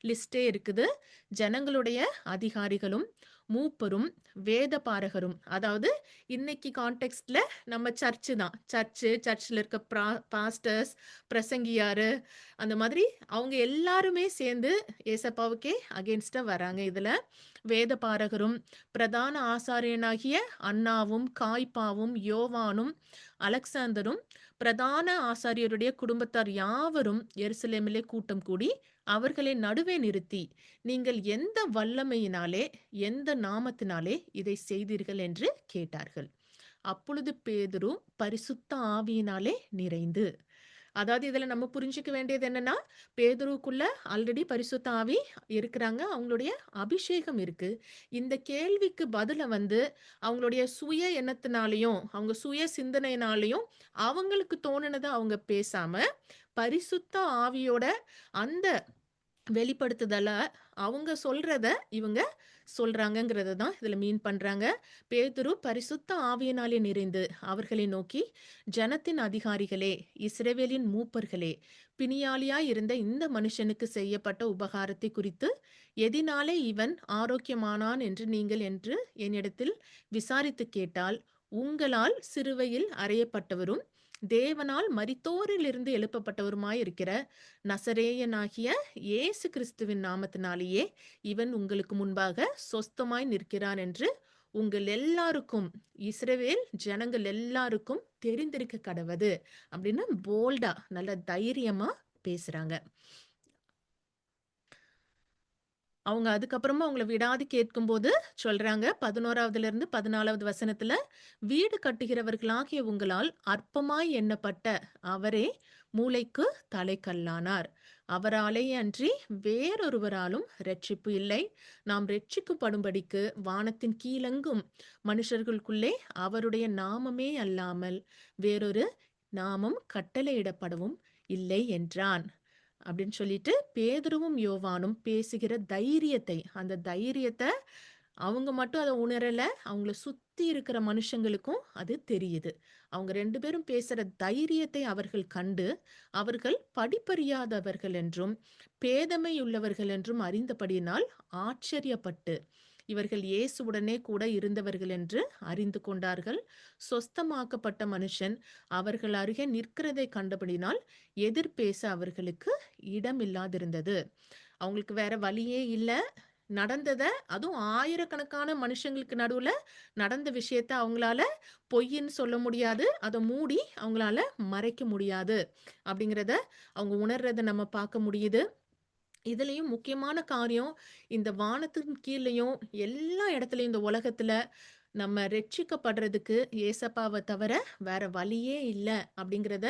S1: லிஸ்ட்டே இருக்குது. ஜனங்களுடைய அதிகாரிகளும், மூப்பரும், வேதபாரகரும் அதாவது இன்னைக்கு கான்டெக்ஸ்ட்ல நம்ம சர்ச்சு தான். சர்ச்ல இருக்க பாஸ்டர்ஸ், பிரசங்கியாரு அந்த மாதிரி அவங்க எல்லாருமே சேர்ந்து ஏசப்பாவுக்கே அகெயின்ஸ்டா வராங்க இதுல. வேதபாரகரும், பிரதான ஆசாரியனாகிய அன்னாவும், காய்பாவும், யோவானும், அலெக்சாந்தரும், பிரதான ஆசாரியருடைய குடும்பத்தார் யாவரும் எருசலேமிலே கூட்டம் கூடி, அவர்களை நடுவே நிறுத்தி, நீங்கள் எந்த வல்லமையினாலே, எந்த நாமத்தினாலே இதை செய்தீர்கள் என்று கேட்டார்கள். அப்பொழுது பேதுரு பரிசுத்த ஆவியினாலே நிறைந்து அதாவது இதுல நம்ம புரிஞ்சுக்க வேண்டியது என்னன்னா, பேதுருவுக்குள்ள ஆல்ரெடி பரிசுத்த ஆவி இருக்கிறாங்க. அவங்களுடைய அபிஷேகம் இருக்கு. இந்த கேள்விக்கு பதில வந்து அவங்களுடைய சுய எண்ணத்தினாலயும், அவங்க சுய சிந்தனையினாலயும் அவங்களுக்கு தோணுனத அவங்க பேசாம, பரிசுத்த ஆவியோட அந்த வெளிப்படுத்துதல அவங்க சொல்றத இவங்க சொல்றாங்கங்கிறத தான் இதுல மீன் பண்றாங்க. பேதுரு பரிசுத்த ஆவியினாலே நிறைந்து அவர்களை நோக்கி, "ஜனத்தின் அதிகாரிகளே, இஸ்ரவேலின் மூப்பர்களே, பிணியாளியாய் இருந்த இந்த மனுஷனுக்கு செய்யப்பட்ட உபகாரத்தை குறித்து எதினாலே இவன் ஆரோக்கியமானான் என்று நீங்கள் என்று என்னிடத்தில் விசாரித்துக் கேட்டால், உங்களால் சிலுவையில் அறையப்பட்டவரும் தேவனால் மரித்தோரிலிருந்து எழுப்பப்பட்டவருமாய் இருக்கிற நசரேயனாகிய இயேசு கிறிஸ்துவின் நாமத்தினாலேயே இவன் உங்களுக்கு முன்பாக சொஸ்தமாய் நிற்கிறான் என்று உங்கள் எல்லாருக்கும், இஸ்ரவேல் ஜனங்கள் எல்லாருக்கும் தெரிந்திருக்க கடவது அப்படின்னு போல்டா நல்ல தைரியமா பேசுறாங்க. அவங்க அதுக்கப்புறமா அவங்கள விடாது கேட்கும்போது சொல்றாங்க 11வதுல இருந்து 14வது வசனத்துல, வீடு கட்டுகிறவர்களாகிய உங்களால் அற்பமாய் எண்ணப்பட்ட அவரே மூலைக்கு தலைக்கல்லானார். அவராலே அன்றி வேறொருவராலும் இரட்சிப்பு இல்லை. நாம் இரட்சிக்கப்படும்படிக்கு வானத்தின் கீழெங்கும் மனுஷர்களுக்குள்ளே அவருடைய நாமமே அல்லாமல் வேறொரு நாமம் கட்டளையிடப்படவும் இல்லை என்றான். அப்படின்னு சொல்லிட்டு பேதுருவும் யோவானும் பேசுகிற தைரியத்தை, அந்த தைரியத்தை அவங்க மட்டும் அதை உணரல, அவங்கள சுத்தி இருக்கிற மனுஷங்களுக்கும் அது தெரியுது. அவங்க 2 பேரும் பேசுற தைரியத்தை அவர்கள் கண்டு, அவர்கள் படிப்பறியாதவர்கள் என்றும் பேதமையுள்ளவர்கள் என்றும் அறிந்தபடியினால் ஆச்சரியப்பட்டு, இவர்கள் இயேசுவுடனே கூட இருந்தவர்கள் என்று அறிந்து கொண்டார்கள். சொஸ்தமாக்கப்பட்ட மனுஷன் அவர்கள் அருகே நிற்கிறதை கண்டபடினால் எதிர்பேச அவர்களுக்கு இடமில்லாதிருந்தது. அவங்களுக்கு வேற வழியே இல்ல. நடந்தத, அதுவும் ஆயிரக்கணக்கான மனுஷங்களுக்கு நடுவுல நடந்த விஷயத்த அவங்களால பொய்ன்னு சொல்ல முடியாது. அத மூடி அவங்களால மறைக்க முடியாது. அப்படிங்கிறத அவங்க உணர்றத நம்ம பார்க்க முடியுது. இதுலயும் முக்கியமான காரியம், இந்த வானத்தின் கீழயும் எல்லா இடத்துலயும் இந்த உலகத்துல நம்ம ரட்சிக்கப்படுறதுக்கு ஏசப்பாவ தவிர வேற வழியே இல்ல அப்படிங்கிறத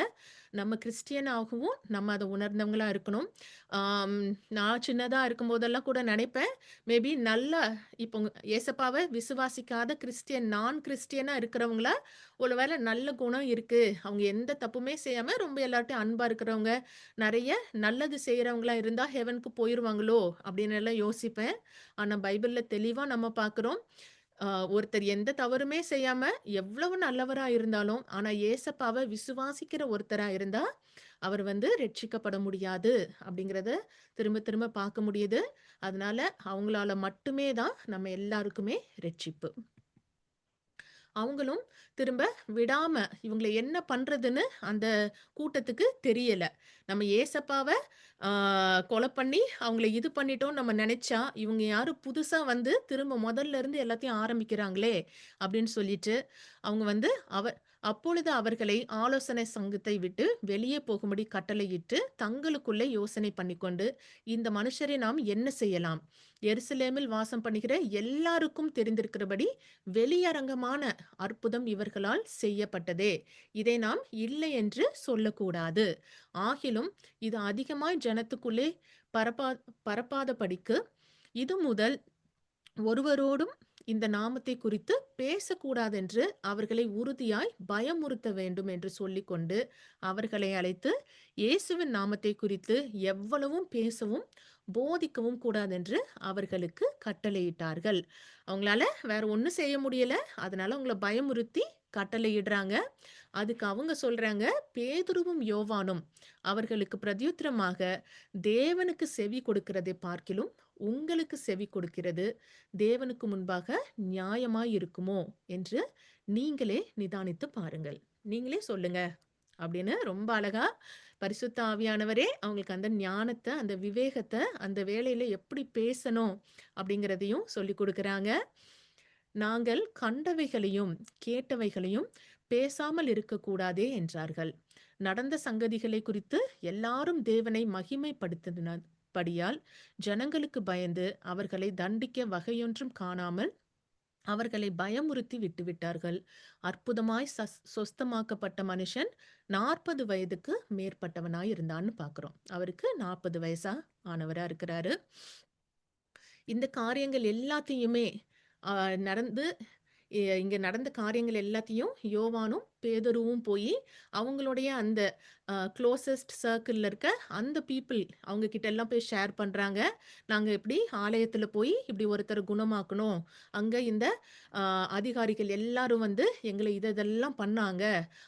S1: நம்ம கிறிஸ்டியனாகவும் நம்ம அதை உணர்ந்தவங்களா இருக்கணும். ஆம், நான் சின்னதா இருக்கும்போதெல்லாம் கூட நினைப்பேன், மேபி நல்லா இப்போ ஏசப்பாவை விசுவாசிக்காத கிறிஸ்டியன், நான் கிறிஸ்டியனா இருக்கிறவங்கள ஒருவேளை நல்ல குணம் இருக்கு, அவங்க எந்த தப்புமே செய்யாம ரொம்ப எல்லார்ட்டையும் அன்பா இருக்கிறவங்க, நிறைய நல்லது செய்யறவங்களா இருந்தா ஹெவனுக்கு போயிருவாங்களோ அப்படின்னு எல்லாம் யோசிப்பேன். ஆனா பைபிள்ல தெளிவா நம்ம பார்க்கிறோம், ஒருத்தர் எந்த தவறுமே செய்யாம எவ்வளவு நல்லவரா இருந்தாலும், ஆனா ஏசப்பாவை விசுவாசிக்கிற ஒருத்தரா இருந்தா, அவர் வந்து ரட்சிக்கப்பட முடியாது அப்படிங்கிறத திரும்ப திரும்ப பார்க்க முடியுது. அதனால அவங்களால மட்டுமே தான் நம்ம எல்லாருக்குமே ரட்சிப்பு. அவங்களும் திரும்ப விடாம இவங்கள என்ன பண்றதுன்னு அந்த கூட்டத்துக்கு தெரியல. நம்ம ஏசப்பாவ ஆ கொலை பண்ணி அவங்கள இது பண்ணிட்டோம்னு நம்ம நெனைச்சா, இவங்க யாரும் புதுசா வந்து திரும்ப முதல்ல இருந்து எல்லாத்தையும் ஆரம்பிக்கிறாங்களே அப்படின்னு சொல்லிட்டு, அவங்க வந்து அப்பொழுது அவர்களை ஆலோசனை சங்கத்தை விட்டு வெளியே போகும்படி கட்டளையிட்டு, தங்களுக்குள்ளே யோசனை பண்ணிக்கொண்டு, இந்த மனுஷரை நாம் என்ன செய்யலாம்? எருசலேமில் வாசம் பண்ணுகிற எல்லாருக்கும் தெரிந்திருக்கிறபடி வெளியரங்கமான அற்புதம் இவர்களால் செய்யப்பட்டதே. இதை நாம் இல்லை என்று சொல்லக்கூடாது. ஆகிலும் இது அதிகமாய் ஜனத்துக்குள்ளே பரப்பா பரப்பாதபடிக்கு இது முதல் ஒருவரோடும் இந்த நாமத்தை குறித்து பேசக்கூடாதென்று அவர்களை உறுதியாய் பயமுறுத்த வேண்டும் என்று சொல்லிக்கொண்டு அவர்களை அழைத்து இயேசுவின் நாமத்தை குறித்து எவ்வளவும் பேசவும் போதிக்கவும் கூடாதென்று அவர்களுக்கு கட்டளையிட்டார்கள். அவங்களால வேற ஒண்ணும் செய்ய முடியல. அதனால அவங்கள பயமுறுத்தி கட்டளையிடுறாங்க. அதுக்கு அவங்க சொல்றாங்க, பேதுருவும் யோவானும் அவர்களுக்கு பிரதியுத்தரமாக, தேவனுக்கு செவி கொடுக்கிறதை பார்க்கிலும் உங்களுக்கு செவி கொடுக்கிறது தேவனுக்கு முன்பாக நியாயமாய் இருக்குமோ என்று நீங்களே நிதானித்து பாருங்கள். நீங்களே சொல்லுங்க அப்படின்னு ரொம்ப அழகா பரிசுத்த ஆவியானவரே அவங்களுக்கு அந்த ஞானத்தை, அந்த விவேகத்தை, அந்த வேலையில எப்படி பேசணும் அப்படிங்கிறதையும் சொல்லி கொடுக்கறாங்க. நாங்கள் கண்டவைகளையும் கேட்டவைகளையும் பேசாமல் இருக்கக்கூடாதே என்றார்கள். நடந்த சங்கதிகளை குறித்து எல்லாரும் தேவனை மகிமைப்படுத்தினபடியால் ஜனங்களுக்கு பயந்து அவர்களை தண்டிக்க வகையொன்றும் காணாமல் அவர்களை பயமுறுத்தி விட்டுவிட்டார்கள். அற்புதமாய் சொஸ்தமாக்கப்பட்ட மனுஷன் 40 வயதுக்கு மேற்பட்டவனாய் இருந்தான்னு பார்க்கிறோம். அவருக்கு 40 வயசா ஆனவரா இருக்கிறாரு. இந்த காரியங்கள் எல்லாத்தையுமே நடந்து இங்க நடந்த காரியங்கள் எல்லாத்தையும் யோவானும், பேதுருவும் போயி அவங்களுடைய அந்த குளோசஸ்ட் சர்க்கிள்ல இருக்க அந்த பீப்பிள் அவங்க கிட்ட எல்லாம் போய் ஷேர் பண்றாங்க. நாங்க இப்படி ஆலயத்துல போய் இப்படி ஒருத்தர குணமாக்கணும். அங்க இந்த அதிகாரிகள் எல்லாரும் வந்து எங்கள இதெல்லாம் பண்ணாங்க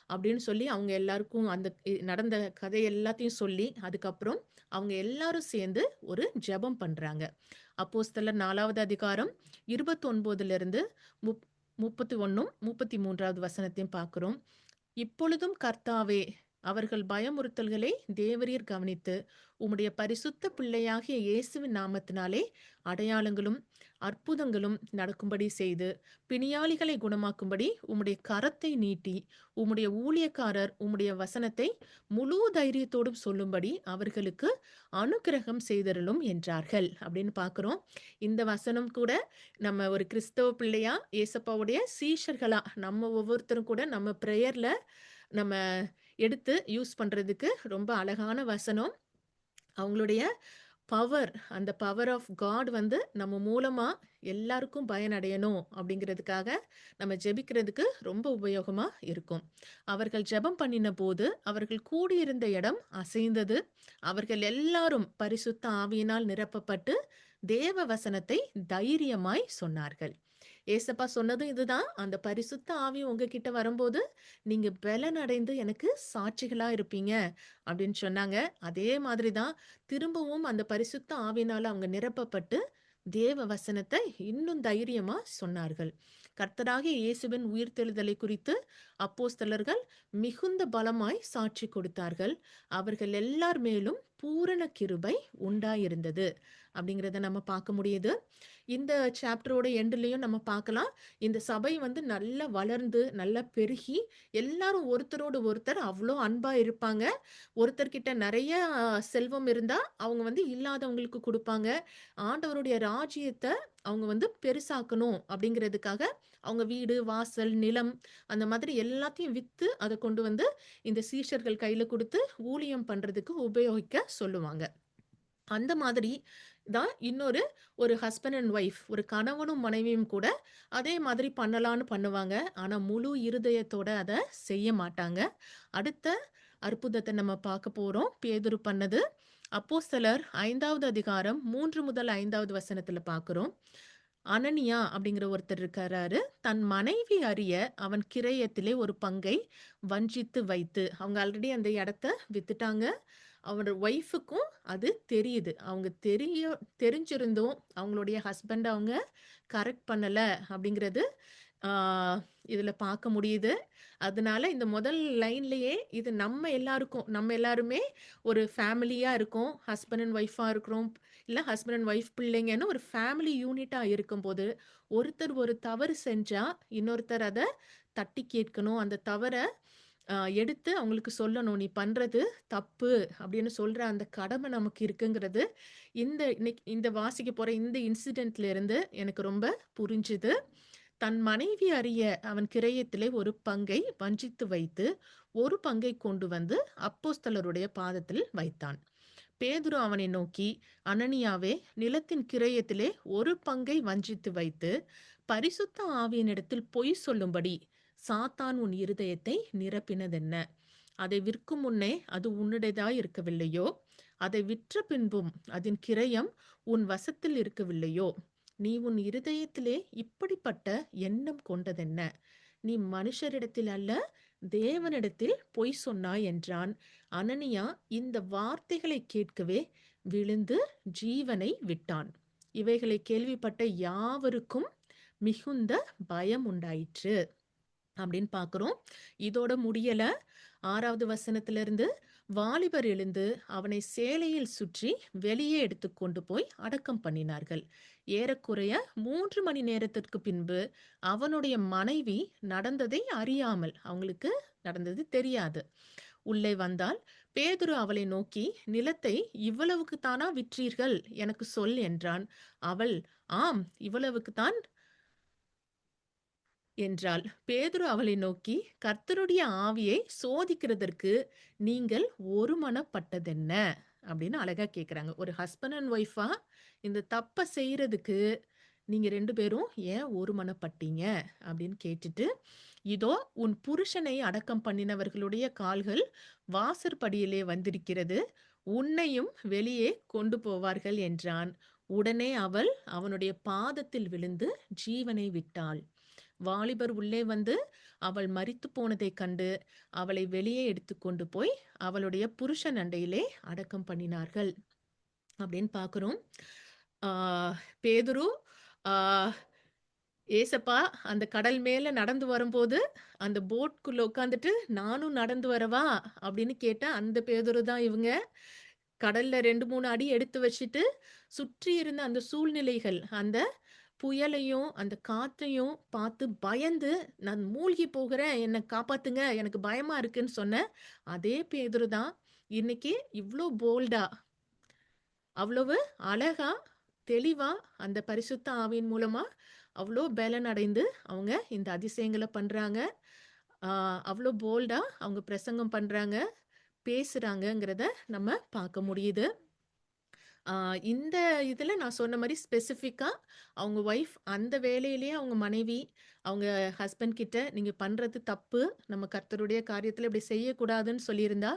S1: அப்படின்னு சொல்லி அவங்க எல்லாருக்கும் அந்த நடந்த கதை எல்லாத்தையும் சொல்லி, அதுக்கப்புறம் அவங்க எல்லாரும் சேர்ந்து ஒரு ஜெபம் பண்றாங்க. அப்போஸ்தலர் 4வது அதிகாரம் 29லிருந்து 31ம் 33வது வசனத்தையும் பார்க்கிறோம். இப்பொழுதும் கர்த்தாவே, அவர்கள் பயமுறுத்தல்களை தேவரீர் கவனித்து, உம்முடைய பரிசுத்த பிள்ளையாகிய இயேசுவின் நாமத்தினாலே அடையாளங்களும் அற்புதங்களும் நடக்கும்படி செய்து, பிணியாளிகளை குணமாக்கும்படி உம்முடைய கரத்தை நீட்டி, உம்முடைய ஊழியக்காரர் உம்முடைய வசனத்தை முழு தைரியத்தோடும் சொல்லும்படி அவர்களுக்கு அனுக்கிரகம் செய்தருளும் என்றார்கள் அப்படின்னு பார்க்கிறோம். இந்த வசனம் கூட நம்ம ஒரு கிறிஸ்தவ பிள்ளையா, ஏசப்பாவுடைய சீஷர்களா நம்ம ஒவ்வொருத்தரும் கூட நம்ம பிரேயர்ல நம்ம எடுத்து யூஸ் பண்றதுக்கு ரொம்ப அழகான வசனம். அவங்களுடைய பவர், அந்த பவர் ஆஃப் காட் வந்து நம்ம மூலமா எல்லாருக்கும் பயனடையணும் அப்படிங்கிறதுக்காக நம்ம ஜெபிக்கிறதுக்கு ரொம்ப உபயோகமா இருக்கும். அவர்கள் ஜெபம் பண்ணின போது அவர்கள் கூடியிருந்த இடம் அசைந்தது. அவர்கள் எல்லாரும் பரிசுத்த ஆவியினால் நிரப்பப்பட்டு தேவ வசனத்தை தைரியமாய் சொன்னார்கள். ஏசப்பா சொன்னதும் இதுதான். அந்த பரிசுத்த ஆவி உங்ககிட்ட வரும்போது நீங்க பலன் அடைந்து எனக்கு சாட்சிகளா இருப்பீங்க அப்படின்னு சொன்னாங்க. அதே மாதிரி தான் திரும்பவும் அந்த பரிசுத்த ஆவியினால அவங்க நிரப்பப்பட்டு தேவ வசனத்தை இன்னும் தைரியமா சொன்னார்கள். கர்த்தராகிய இயேசுவின் உயிர்த்தெழுதலை குறித்து அப்போஸ்தலர்கள் மிகுந்த பலமாய் சாட்சி கொடுத்தார்கள். அவர்கள் எல்லார் மேலும் பூரண கிருபை உண்டாயிருந்தது அப்படிங்கிறத நம்ம பார்க்க முடியுது. இந்த சாப்டரோட எண்ட்லயும் நம்ம பார்க்கலாம். இந்த சபை வந்து நல்லா வளர்ந்து, நல்லா பெருகி, எல்லாரும் ஒருத்தரோடு ஒருத்தர் அவ்ளோ அன்பா இருப்பாங்க. ஒருத்தர்கிட்ட நெறைய செல்வம் இருந்தா, அவங்க வந்து இல்லாதவங்களுக்கு குடுப்பாங்க. ஆண்டவருடைய ராஜ்யத்த அவங்க வந்து பெருசாக்கணும் அப்படிங்கிறதுக்காக, அவங்க வீடு, வாசல், நிலம் அந்த மாதிரி எல்லாத்தையும் வித்து, அத கொண்டு வந்து இந்த சீஷர்கள் கையில குடுத்து ஊழியம் பண்றதுக்கு உபயோகிக்க சொல்லுவாங்க. அந்த மாதிரி தான் இன்னொரு ஒரு ஹஸ்பண்ட் அண்ட் ஒய்ஃப், ஒரு கணவனும் மனைவியும் கூட அதே மாதிரி பண்ணலான்னு பண்ணுவாங்க. ஆனா முழு இருதயத்தோட அத செய்ய மாட்டாங்க. அடுத்த அற்புதத்தை நம்ம பார்க்க போறோம். பேதுரு பண்ணது. அப்போஸ்தலர் 5வது அதிகாரம் 3 முதல் 5வது வசனத்துல பார்க்கிறோம். அனனியா அப்படிங்கிற ஒருத்தர் இருக்கிறாரு. தன் மனைவி அறிய அவன் கிரயத்திலே ஒரு பங்கை வஞ்சித்து வைத்து, அவங்க ஆல்ரெடி அந்த இடத்த வித்துட்டாங்க. அவனோட ஒய்ஃபுக்கும் அது தெரியுது. அவங்க தெரிஞ்சிருந்தும் அவங்களுடைய ஹஸ்பண்ட் அவங்க கரெக்ட் பண்ணல அப்படிங்கிறது ஆ, இதுல பார்க்க முடியுது. அதனால இந்த முதல் லைன்லயே இது நம்ம எல்லாருமே ஒரு ஃபேமிலியா இருக்கோம். ஹஸ்பண்ட் அண்ட் ஒய்ஃபா இருக்கிறோம். இல்ல ஹஸ்பண்ட் அண்ட் ஒய்ஃப் பிள்ளைங்கன்னு ஒரு ஃபேமிலி யூனிட்டா இருக்கும்போது, ஒருத்தர் ஒரு தவறு செஞ்சா இன்னொருத்தர் அத தட்டி கேட்கணும். அந்த தவற எடுத்து அவங்களுக்கு சொல்லணும். "நீ பண்றது தப்பு" அப்படின்னு சொல்ற அந்த கடமை நமக்கு இருக்குங்கிறது, இந்த வாசிக்க போற இந்த இன்சிடென்ட்ல இருந்து எனக்கு ரொம்ப புரிஞ்சுது. தன் மனைவி அறிய அவன் கிரயத்திலே ஒரு பங்கை வஞ்சித்து வைத்து, ஒரு பங்கை கொண்டு வந்து அப்போஸ்தலருடைய பாதத்தில் வைத்தான். பேதுரு அவனை நோக்கி, அனனியாவே, நிலத்தின் கிரயத்திலே ஒரு பங்கை வஞ்சித்து வைத்து, பரிசுத்த ஆவியினிடத்தில் பொய் சொல்லும்படி சாத்தான் உன் இருதயத்தை நிரப்பினதென்ன? அதை விற்கும் முன்னே அது உன்னுடையதாய் இருக்கவில்லையோ? அதை விற்ற பின்பும் அதன் கிரயம் உன் வசத்தில் இருக்கவில்லையோ? நீ உன் இருதயத்திலே இப்படிப்பட்ட எண்ணம் கொண்டதென்ன? நீ மனுஷரிடத்தில் அல்ல, தேவனிடத்தில் பொய் சொன்னாய் என்றான். அனனியா இந்த வார்த்தைகளை கேட்கவே விழுந்து ஜீவனை விட்டான். இவைகளை கேள்விப்பட்ட யாவருக்கும் மிகுந்த பயம் உண்டாயிற்று அப்படின்னு பார்க்கிறோம். இதோட முடியல. 6வது வசனத்திலிருந்து, வாலிபர் எழுந்து அவனை சேலையில் சுற்றி வெளியே எடுத்துக்கொண்டு போய் அடக்கம் பண்ணினார்கள். ஏறக்குறைய 3 மணி நேரத்திற்கு பின்பு அவனுடைய மனைவி நடந்ததை அறியாமல், அவங்களுக்கு நடந்தது தெரியாது, உள்ளே வந்தால் பேதுரு அவளை நோக்கி, நிலத்தை இவ்வளவுக்கு தானா விற்றீர்கள்? எனக்கு சொல் என்றான். அவள், ஆம், இவ்வளவுக்கு தான் என்றாள். பேதுரு அவளை நோக்கி, கர்த்தருடைய ஆவியை சோதிக்கிறதற்கு நீங்கள் ஒருமனப்பட்டதென்ன? அப்படின்னு அழகா கேட்குறாங்க. ஒரு ஹஸ்பண்ட் அண்ட் ஒய்ஃபா இந்த தப்ப செய்றதுக்கு நீங்க 2 பேரும் ஏன் ஒருமனப்பட்டீங்க? அப்படின்னு கேட்டுட்டு, இதோ உன் புருஷனை அடக்கம் பண்ணினவர்களுடைய கால்கள் வாசற்படியிலே வந்திருக்கிறது. உன்னையும் வெளியே கொண்டு போவார்கள் என்றான். உடனே அவள் அவனுடைய பாதத்தில் விழுந்து ஜீவனை விட்டாள். வாலிபர் உள்ளே வந்து அவள் மரித்து போனதைக் கண்டு அவளை வெளியே எடுத்துக்கொண்டு போய் அவளுடைய புருஷன் அண்டையிலே அடக்கம் பண்ணினார்கள் அப்படின்னு பார்க்குறோம். ஆ, பேதுரு ஆ, ஏசப்பா அந்த கடல் மேல நடந்து வரும்போது அந்த போட்குள்ள உட்காந்துட்டு நானும் நடந்து வரவா அப்படின்னு கேட்ட அந்த பேதுரு தான் இவங்க. கடல்ல 2, 3 அடி எடுத்து வச்சுட்டு சுற்றி இருந்த அந்த சூழ்நிலைகள், அந்த புயலையும் அந்த காற்றையும் பார்த்து பயந்து நான் மூழ்கி போகிறேன், என்னை காப்பாத்துங்க, எனக்கு பயமா இருக்குன்னு சொன்ன அதே பேதுரு தான் இன்னைக்கு இவ்ளோ போல்டா, அவ்வளவு அழகா, தெளிவா அந்த பரிசுத்த ஆவியின் மூலமா அவ்ளோ பலன் அடைந்து அவங்க இந்த அதிசயங்களை பண்றாங்க. அவ்வளோ போல்டா அவங்க பிரசங்கம் பண்றாங்க, பேசுறாங்கங்கிறத நம்ம பார்க்க முடியுது. ஆ, இந்த இதில நான் சொன்ன மாரி ஸ்பெசிஃபிக்கா அவங்க ஒய்ஃப் அந்த வேலையிலேயே அவங்க மனைவி, அவங்க ஹஸ்பண்ட் கிட்ட "நீங்க பண்றது தப்பு. நம்ம கர்த்தருடைய காரியத்தில இப்படி செய்யக்கூடாதுன்னு" சொல்லியிருந்தா,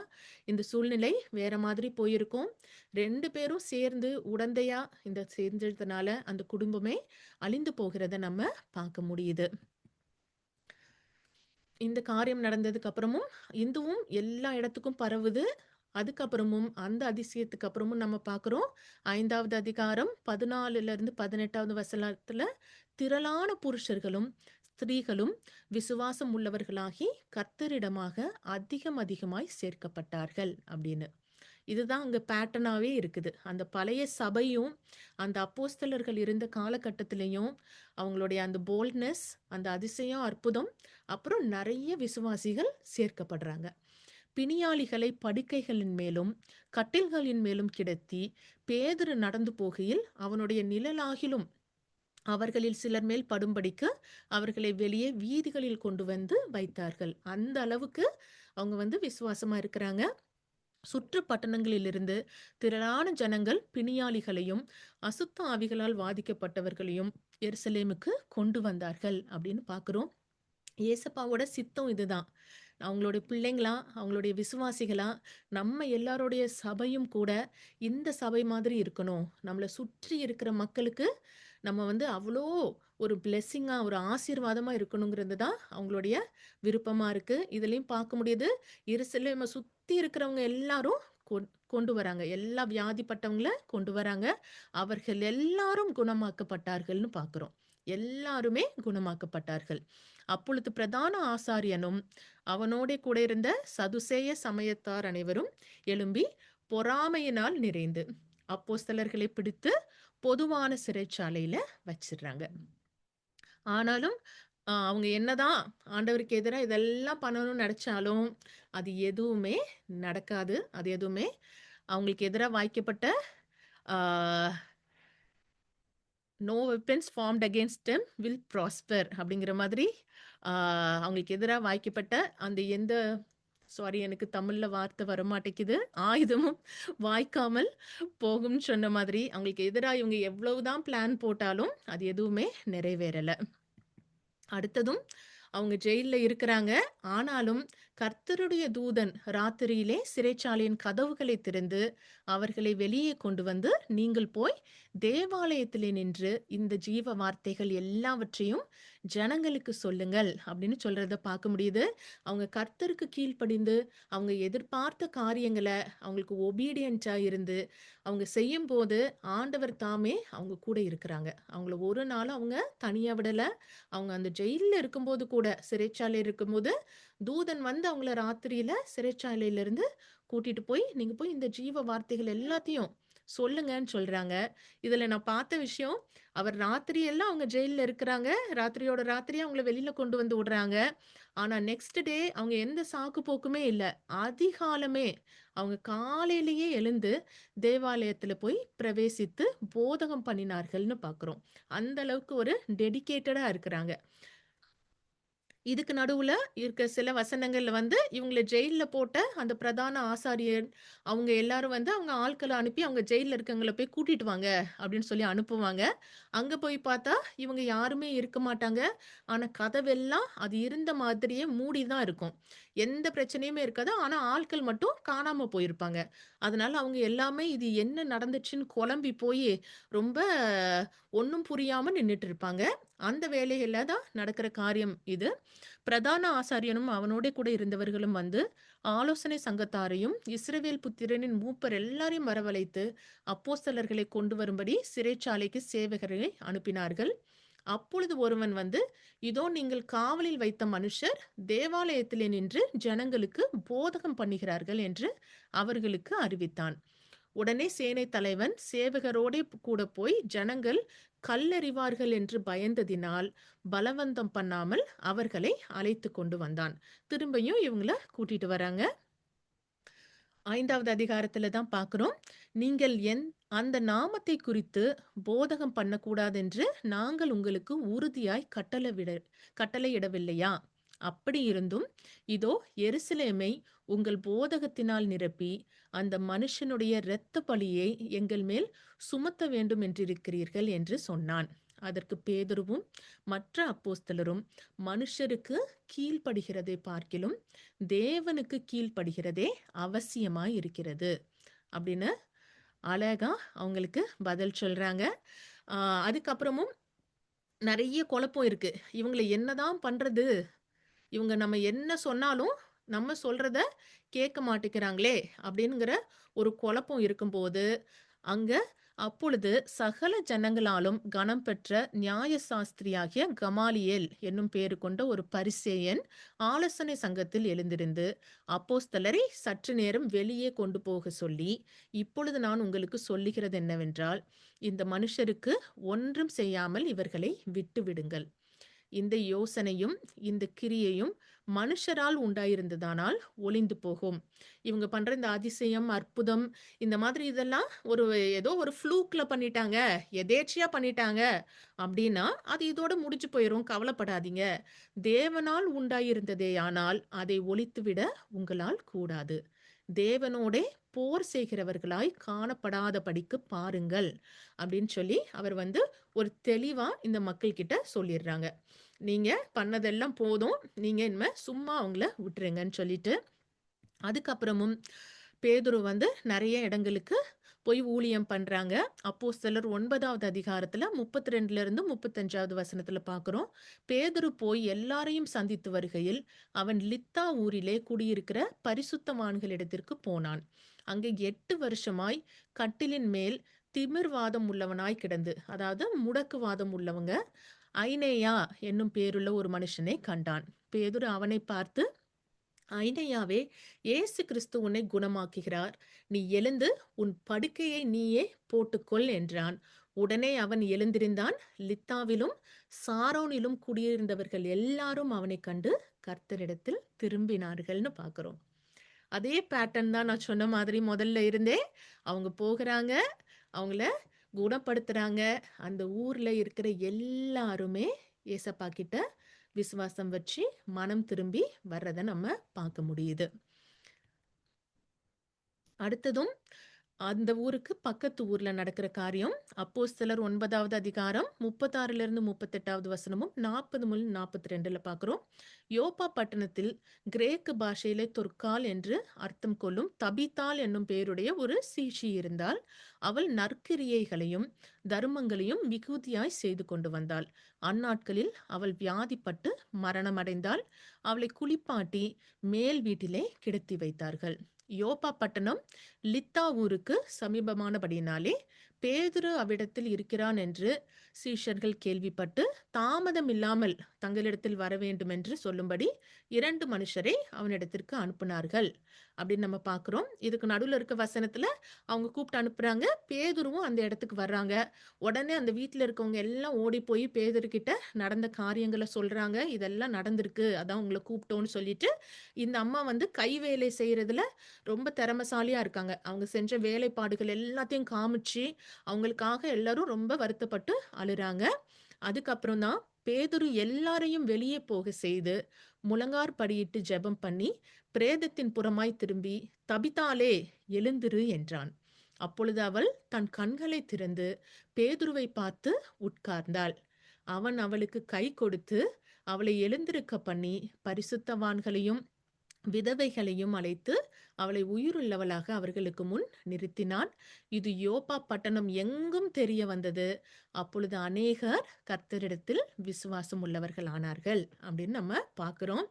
S1: இந்த சூழ்நிலை வேற மாதிரி போயிருக்கும். 2 பேரும் சேர்ந்து உடந்தையா இந்த செஞ்சதுனால அந்த குடும்பமே அழிந்து போகிறத நம்ம பார்க்க முடியுது. இந்த காரியம் நடந்ததுக்கு அப்புறமும் இந்துவும் எல்லா இடத்துக்கும் பரவுது. அதுக்கப்புறமும் அந்த அதிசயத்துக்கு அப்புறமும் நம்ம பார்க்குறோம். 5வது அதிகாரம் 14லிருந்து 18வது வசனத்துல திரளான புருஷர்களும், ஸ்திரீகளும் விசுவாசம் உள்ளவர்களாகி கர்த்தரிடமாக அதிகம் அதிகமாய் சேர்க்கப்பட்டார்கள் அப்படின்னு. இதுதான் அங்க பேட்டர்னாவே இருக்குது. அந்த பழைய சபையும், அந்த அப்போஸ்தலர்கள் இருந்த காலகட்டத்திலயும், அவங்களுடைய அந்த போல்ட்னஸ், அந்த அதிசயம், அற்புதம், அப்புறம் நெறைய விசுவாசிகள் சேர்க்கப்படுறாங்க. பிணியாளிகளை படுக்கைகளின் மேலும், கட்டில்களின் மேலும் கிடத்தி, பேதுரு நடந்து போகையில் அவனுடைய நிழலாகிலும் அவர்களில் சிலர் மேல் படும்படிக்கு அவர்களை வெளியே வீதிகளில் கொண்டு வந்து வைத்தார்கள். அந்த அளவுக்கு அவங்க விசுவாசமா இருக்கிறாங்க. சுற்று பட்டணங்களிலிருந்து திரளான ஜனங்கள் பிணியாளிகளையும் அசுத்த ஆவிகளால் வாதிக்கப்பட்டவர்களையும் எருசலேமுக்கு கொண்டு வந்தார்கள் அப்படின்னு பார்க்குறோம். ஏசப்பாவோட சித்தம் இதுதான். அவங்களுடைய பிள்ளைங்களா, அவங்களுடைய விசுவாசிகளா, நம்ம எல்லாருடைய சபையும் கூட இந்த சபை மாதிரி இருக்கணும். நம்மள சுற்றி இருக்கிற மக்களுக்கு நம்ம அவ்வளோ ஒரு பிளெஸ்ஸிங்கா, ஒரு ஆசீர்வாதமா இருக்கணுங்கிறது தான் அவங்களுடைய விருப்பமா இருக்கு. இதுலயும் பார்க்க முடியுது. எருசலேம சுத்தி இருக்கிறவங்க எல்லாரும் கொண்டு வராங்க. எல்லா வியாதிப்பட்டவங்கள கொண்டு வராங்க. அவர்கள் எல்லாரும் குணமாக்கப்பட்டார்கள்னு பார்க்கிறோம். எல்லாருமே குணமாக்கப்பட்டார்கள். அப்பொழுது பிரதான ஆசாரியனும் அவனோடே கூட இருந்த சதுசேய சமயத்தார் அனைவரும் எழும்பி பொறாமையினால் நிறைந்து அப்போஸ்தலர்களை பிடித்து பொதுவான சிறைச்சாலையில வச்சிடுறாங்க. ஆனாலும் அவங்க என்னதான் ஆண்டவருக்கு எதிரா இதெல்லாம் பண்ணணும்னு நெனச்சாலும், அது எதுவுமே நடக்காது. அது எதுவுமே அவங்களுக்கு எதிரா வாய்க்கப்பட்ட ஆ "no weapons formed against them will prosper" அப்படிங்கிற மாதிரி அவங்களுக்கு எதிரா வாய்க்கப்பட்ட அந்த எந்த சாரி எனக்கு தமிழ்ல வார்த்தை வரமாட்டேங்குது. ஆயுதமும் வாய்க்காமல் போகும்னு சொன்ன மாதிரி, அவங்களுக்கு எதிரா இவங்க எவ்வளவுதான் பிளான் போட்டாலும், அது எதுவுமே நிறைவேறல. அடுத்ததும் அவங்க ஜெயில்ல இருக்கிறாங்க. ஆனாலும் கர்த்தருடைய தூதன் ராத்திரியிலே சிறைச்சாலையின் கதவுகளை திறந்து அவர்களை வெளியே கொண்டு வந்து, நீங்கள் போய் தேவாலயத்திலே நின்று இந்த ஜீவ வார்த்தைகள் எல்லாவற்றையும் ஜனங்களுக்கு சொல்லுங்கள் அப்படின்னு சொல்றத பார்க்க முடியுது. அவங்க கர்த்தருக்கு கீழ்ப்படிந்து அவங்க எதிர்பார்த்த காரியங்களை அவங்களுக்கு ஒபீடியன்ட்டா இருந்து அவங்க செய்யும்போது ஆண்டவர் தாமே அவங்க கூட இருக்கிறாங்க. அவங்கள ஒரு நாளும் அவங்க தனியா விடல. அவங்க அந்த ஜெயில்ல இருக்கும்போது கூட, சிறைச்சாலையில இருக்கும்போது, தூதன் அவங்கள ராத்திரியில சிறைச்சாலையிலிருந்து கூட்டிட்டு போய், "நீங்க போய் இந்த ஜீவ வார்த்தைகள் எல்லாத்தையும் சொல்லுங்கன்னு" சொல்றாங்க. இதுல நான் பார்த்த விஷயம், அவர் ராத்திரி எல்லாம் அவங்க ஜெயில்ல இருக்கிறாங்க. ராத்திரியோட ராத்திரியா அவங்கள வெளியில கொண்டு வந்து விடுறாங்க. ஆனா நெக்ஸ்ட் டே அவங்க எந்த சாக்கு போக்குமே இல்ல. அதிகாலமே அவங்க காலையிலேயே எழுந்து தேவாலயத்துல போய் பிரவேசித்து போதகம் பண்ணினார்கள்னு பார்க்கிறோம். அந்த அளவுக்கு ஒரு டெடிகேட்டடா இருக்கிறாங்க. இதுக்கு நடுவுல இருக்க சில வசனங்கள்ல வந்து, இவங்கள ஜெயில்ல போட்ட அந்த பிரதான ஆசாரியர், அவங்க எல்லாரும் வந்து அவங்க ஆட்கள அனுப்பி, அவங்க ஜெயில்ல இருக்கவங்கள போய் கூட்டிட்டு வாங்க அப்படின்னு சொல்லி அனுப்புவாங்க. அங்க போய் பார்த்தா, இவங்க யாருமே இருக்க மாட்டாங்க. ஆனா கதவெல்லாம் அது இருந்த மாதிரியே மூடி தான் இருக்கும். எந்த பிரச்சனையுமே இருக்காது. ஆனா ஆட்கள் மட்டும் காணாம போயிருப்பாங்க. அதனால அவங்க எல்லாமே இது என்ன நடந்துச்சுன்னு குழம்பி போயி, ரொம்ப ஒண்ணும் புரியாம நின்னுட்டு இருப்பாங்க. அந்த வேளையில தான் நடக்கிற காரியம் இது. பிரதான ஆசாரியனும் அவனோடே கூட இருந்தவர்களும் வந்து ஆலோசனை சங்கத்தாரையும் இஸ்ரவேல் புத்திரனின் மூப்பர் எல்லாரையும் வரவழைத்து அப்போஸ்தலர்களை கொண்டு வரும்படி சிறைச்சாலைக்கு சேவகரை அனுப்பினார்கள். அப்பொழுது ஒருவன் வந்து, இதோ நீங்கள் காவலில் வைத்த மனுஷர் தேவாலயத்திலே நின்று ஜனங்களுக்கு போதகம் பண்ணுகிறார்கள் என்று அவர்களுக்கு அறிவித்தான். உடனே சேனை தலைவன் சேவகரோடே கூட போய் ஜனங்கள் கல்லெறிவார்கள் என்று பயந்ததினால் பலவந்தம் பண்ணாமல் அவர்களை அழைத்து கொண்டு வந்தான். திரும்பியும் இவங்கள கூட்டிட்டு வராங்க. 5வது அதிகாரத்துல தான் பார்க்கிறோம். நீங்கள் அந்த நாமத்தை குறித்து போதகம் பண்ணக்கூடாதென்று நாங்கள் உங்களுக்கு உறுதியாய் கட்டளையிடவில்லையா? அப்படி இருந்தும், இதோ எருசலேமை உங்கள் போதகத்தினால் நிரப்பி, அந்த மனுஷனுடைய இரத்த பழியை எங்கள் மேல் சுமத்த வேண்டும் என்றிருக்கிறீர்கள் என்று சொன்னான். அதற்கு பேதுருவும் மற்ற அப்போஸ்தலரும், மனுஷருக்கு கீழ்ப்படுகிறதை பார்க்கிலும் தேவனுக்கு கீழ்ப்படுகிறதே அவசியமாய் இருக்கிறது அப்படின்னு அழகா அவங்களுக்கு பதில் சொல்றாங்க. ஆ, அதுக்கப்புறமும் நெறைய குழப்பம் இருக்கு. இவங்கள என்னதான் பண்றது? இவங்க நம்ம என்ன சொன்னாலும், நம்ம சொல்றத கேட்க மாட்டேங்கிறாங்களே! அப்படிங்கிற ஒரு குழப்பம் இருக்கும்போது, அங்க அப்பொழுது சகல ஜனங்களாலும் கனம் பெற்ற நியாயசாஸ்திரியாகிய கமாலியேல் என்னும் பேறு கொண்ட ஒரு பரிசேயன் ஆலோசனை சங்கத்தில் எழுந்திருந்து, அப்போஸ்தலரை சற்று நேரம் வெளியே கொண்டு போக சொல்லி, இப்பொழுது நான் உங்களுக்கு சொல்லுகிறது என்னவென்றால், இந்த மனுஷருக்கு ஒன்றும் செய்யாமல் இவர்களை விட்டுவிடுங்கள். இந்த யோசனையும் இந்த கிரியையும் மனுஷரால் உண்டாயிருந்ததானால் ஒளிந்து போகும். இவங்க பண்ற இந்த அதிசயம், அற்புதம் இந்த மாதிரி இதெல்லாம் ஏதோ ஒரு ஃப்ளூக்ல பண்ணிட்டாங்க, எதேர்ச்சையா பண்ணிட்டாங்க அப்படின்னா, அது இதோட முடிஞ்சு போயிரும். கவலைப்படாதீங்க. தேவனால் உண்டாயிருந்ததேயானால் அதை ஒழித்துவிட உங்களால் கூடாது. தேவனோடே போர் செய்கிறவர்களாய் காணப்படாதபடிக்கு பாருங்கள் அப்படின்னு சொல்லி அவர் வந்து ஒரு தெளிவா இந்த மக்கள் கிட்ட சொல்லிடுறாங்க. நீங்க பண்ணதெல்லாம் போதும். நீங்க இனிமே சும்மா அவங்கள விட்டுருங்கன்னு சொல்லிட்டு, அதுக்கப்புறமும் பேதுரு வந்து நெறைய இடங்களுக்கு போய் ஊழியம் பண்றாங்க. அப்போஸ்தலர் 9வது அதிகாரத்துல 32ல இருந்து 35வது வசனத்துல பார்க்கிறோம். பேதுரு போய் எல்லாரையும் சந்தித்து வருகையில், அவன் லித்தா ஊரிலே குடியிருக்கிற பரிசுத்தவான்களிடத்திற்கு போனான். அங்கே 8 வருஷமாய் கட்டிலின் மேல் திமிர்வாதம் உள்ளவனாய் கிடந்து, அதாவது முடக்குவாதம் உள்ளவங்க, ஐனேயா என்னும் பேருள்ள ஒரு மனுஷனை கண்டான். பேதுரு அவனை பார்த்து, ஐனையாவே, இயேசு கிறிஸ்து உன்னை குணமாக்குகிறார். நீ எழுந்து உன் படுக்கையை நீயே போட்டுக்கொள் என்றான். உடனே அவன் எழுந்திருந்தான். லித்தாவிலும் சாரோனிலும் குடியிருந்தவர்கள் எல்லாரும் அவனைக் கண்டு கர்த்தரிடத்தில் திரும்பினார்கள்னு பார்க்கிறோம். அதே பேட்டர்ன் தான் நான் சொன்ன மாதிரி முதல்ல இருந்தே. அவங்க போகுறாங்க, அவங்கள குணப்படுத்துறாங்க. அந்த ஊர்ல இருக்கிற எல்லாருமே ஏசப்பா கிட்ட விசுவாசம் வச்சு மனம் திரும்பி வர்றத நம்ம பார்க்க முடியுது. அடுத்ததும் அந்த ஊருக்கு பக்கத்து ஊர்ல நடக்கிற காரியம். அப்போஸ்தலர் 9வது அதிகாரம் 36லிருந்து 38வது வசனமும் 40 முதல் 42ல பார்க்கிறோம். யோப்பா பட்டணத்தில் கிரேக்கு பாஷையிலே தொற்கால் என்று அர்த்தம் கொள்ளும் தபித்தாள் என்னும் பெயருடைய ஒரு சீஷி இருந்தாள். அவள் நற்கிரியைகளையும் தர்மங்களையும் மிகுதியாய் செய்து கொண்டு வந்தாள். அந்நாட்களில் அவள் வியாதிப்பட்டு மரணமடைந்தாள். அவளை குளிப்பாட்டி மேல் வீட்டிலே கிடத்தி வைத்தார்கள். யோப்பா பட்டணம் லித்தா ஊருக்கு சமீபமானபடியினாலே பேதுரு அவ்விடத்தில் இருக்கிறான் என்று சீஷர்கள் கேள்விப்பட்டு தாமதம் இல்லாமல் தங்களிடத்தில் வர வேண்டும் என்று சொல்லும்படி 2 மனுஷரை அவனிடத்திற்கு அனுப்பினார்கள் அப்படின்னு நம்ம பார்க்கிறோம். இதுக்கு நடுவில் இருக்க வசனத்துல அவங்க கூப்பிட்டு அனுப்புறாங்க. பேதுருவும் அந்த இடத்துக்கு வர்றாங்க. உடனே அந்த வீட்டில் இருக்கவங்க எல்லாம் ஓடி போய் பேதுரு கிட்ட நடந்த காரியங்களை சொல்றாங்க. இதெல்லாம் நடந்திருக்கு, அதான் உங்களை கூப்பிட்டோன்னு சொல்லிட்டு, இந்த அம்மா வந்து கை வேலை செய்யறதுல ரொம்ப திறமைசாலியா இருக்காங்க. அவங்க செஞ்ச வேலைப்பாடுகள் எல்லாத்தையும் காமிச்சு அவங்களுக்காக எல்லாரும் ரொம்ப வருத்தப்பட்டு அழுறாங்க. அதுக்கப்புறம் தான் பேதுரு எல்லாரையும் வெளியே போக செய்து முழங்கார் படியிட்டு ஜெபம் பண்ணி பிரேதத்தின் புறமாய் திரும்பி, தபித்தாளே, எழுந்திரு என்றான். அப்பொழுது அவள் தன் கண்களை திறந்து பேதுருவை பார்த்து உட்கார்ந்தாள். அவன் அவளுக்கு கை கொடுத்து அவளை எழுந்திருக்க பண்ணி பரிசுத்தவான்களையும் விதவைகளையும் அழைத்து அவளை உயிருள்ளவளாக அவர்களுக்கு முன் நிறுத்தினான். இது யோப்பா பட்டணம் எங்கும் தெரிய வந்தது. அப்பொழுது அநேகர் கர்த்தரிடத்தில் விசுவாசம் உள்ளவர்கள் ஆனார்கள் அப்படின்னு நம்ம பார்க்கிறோம்.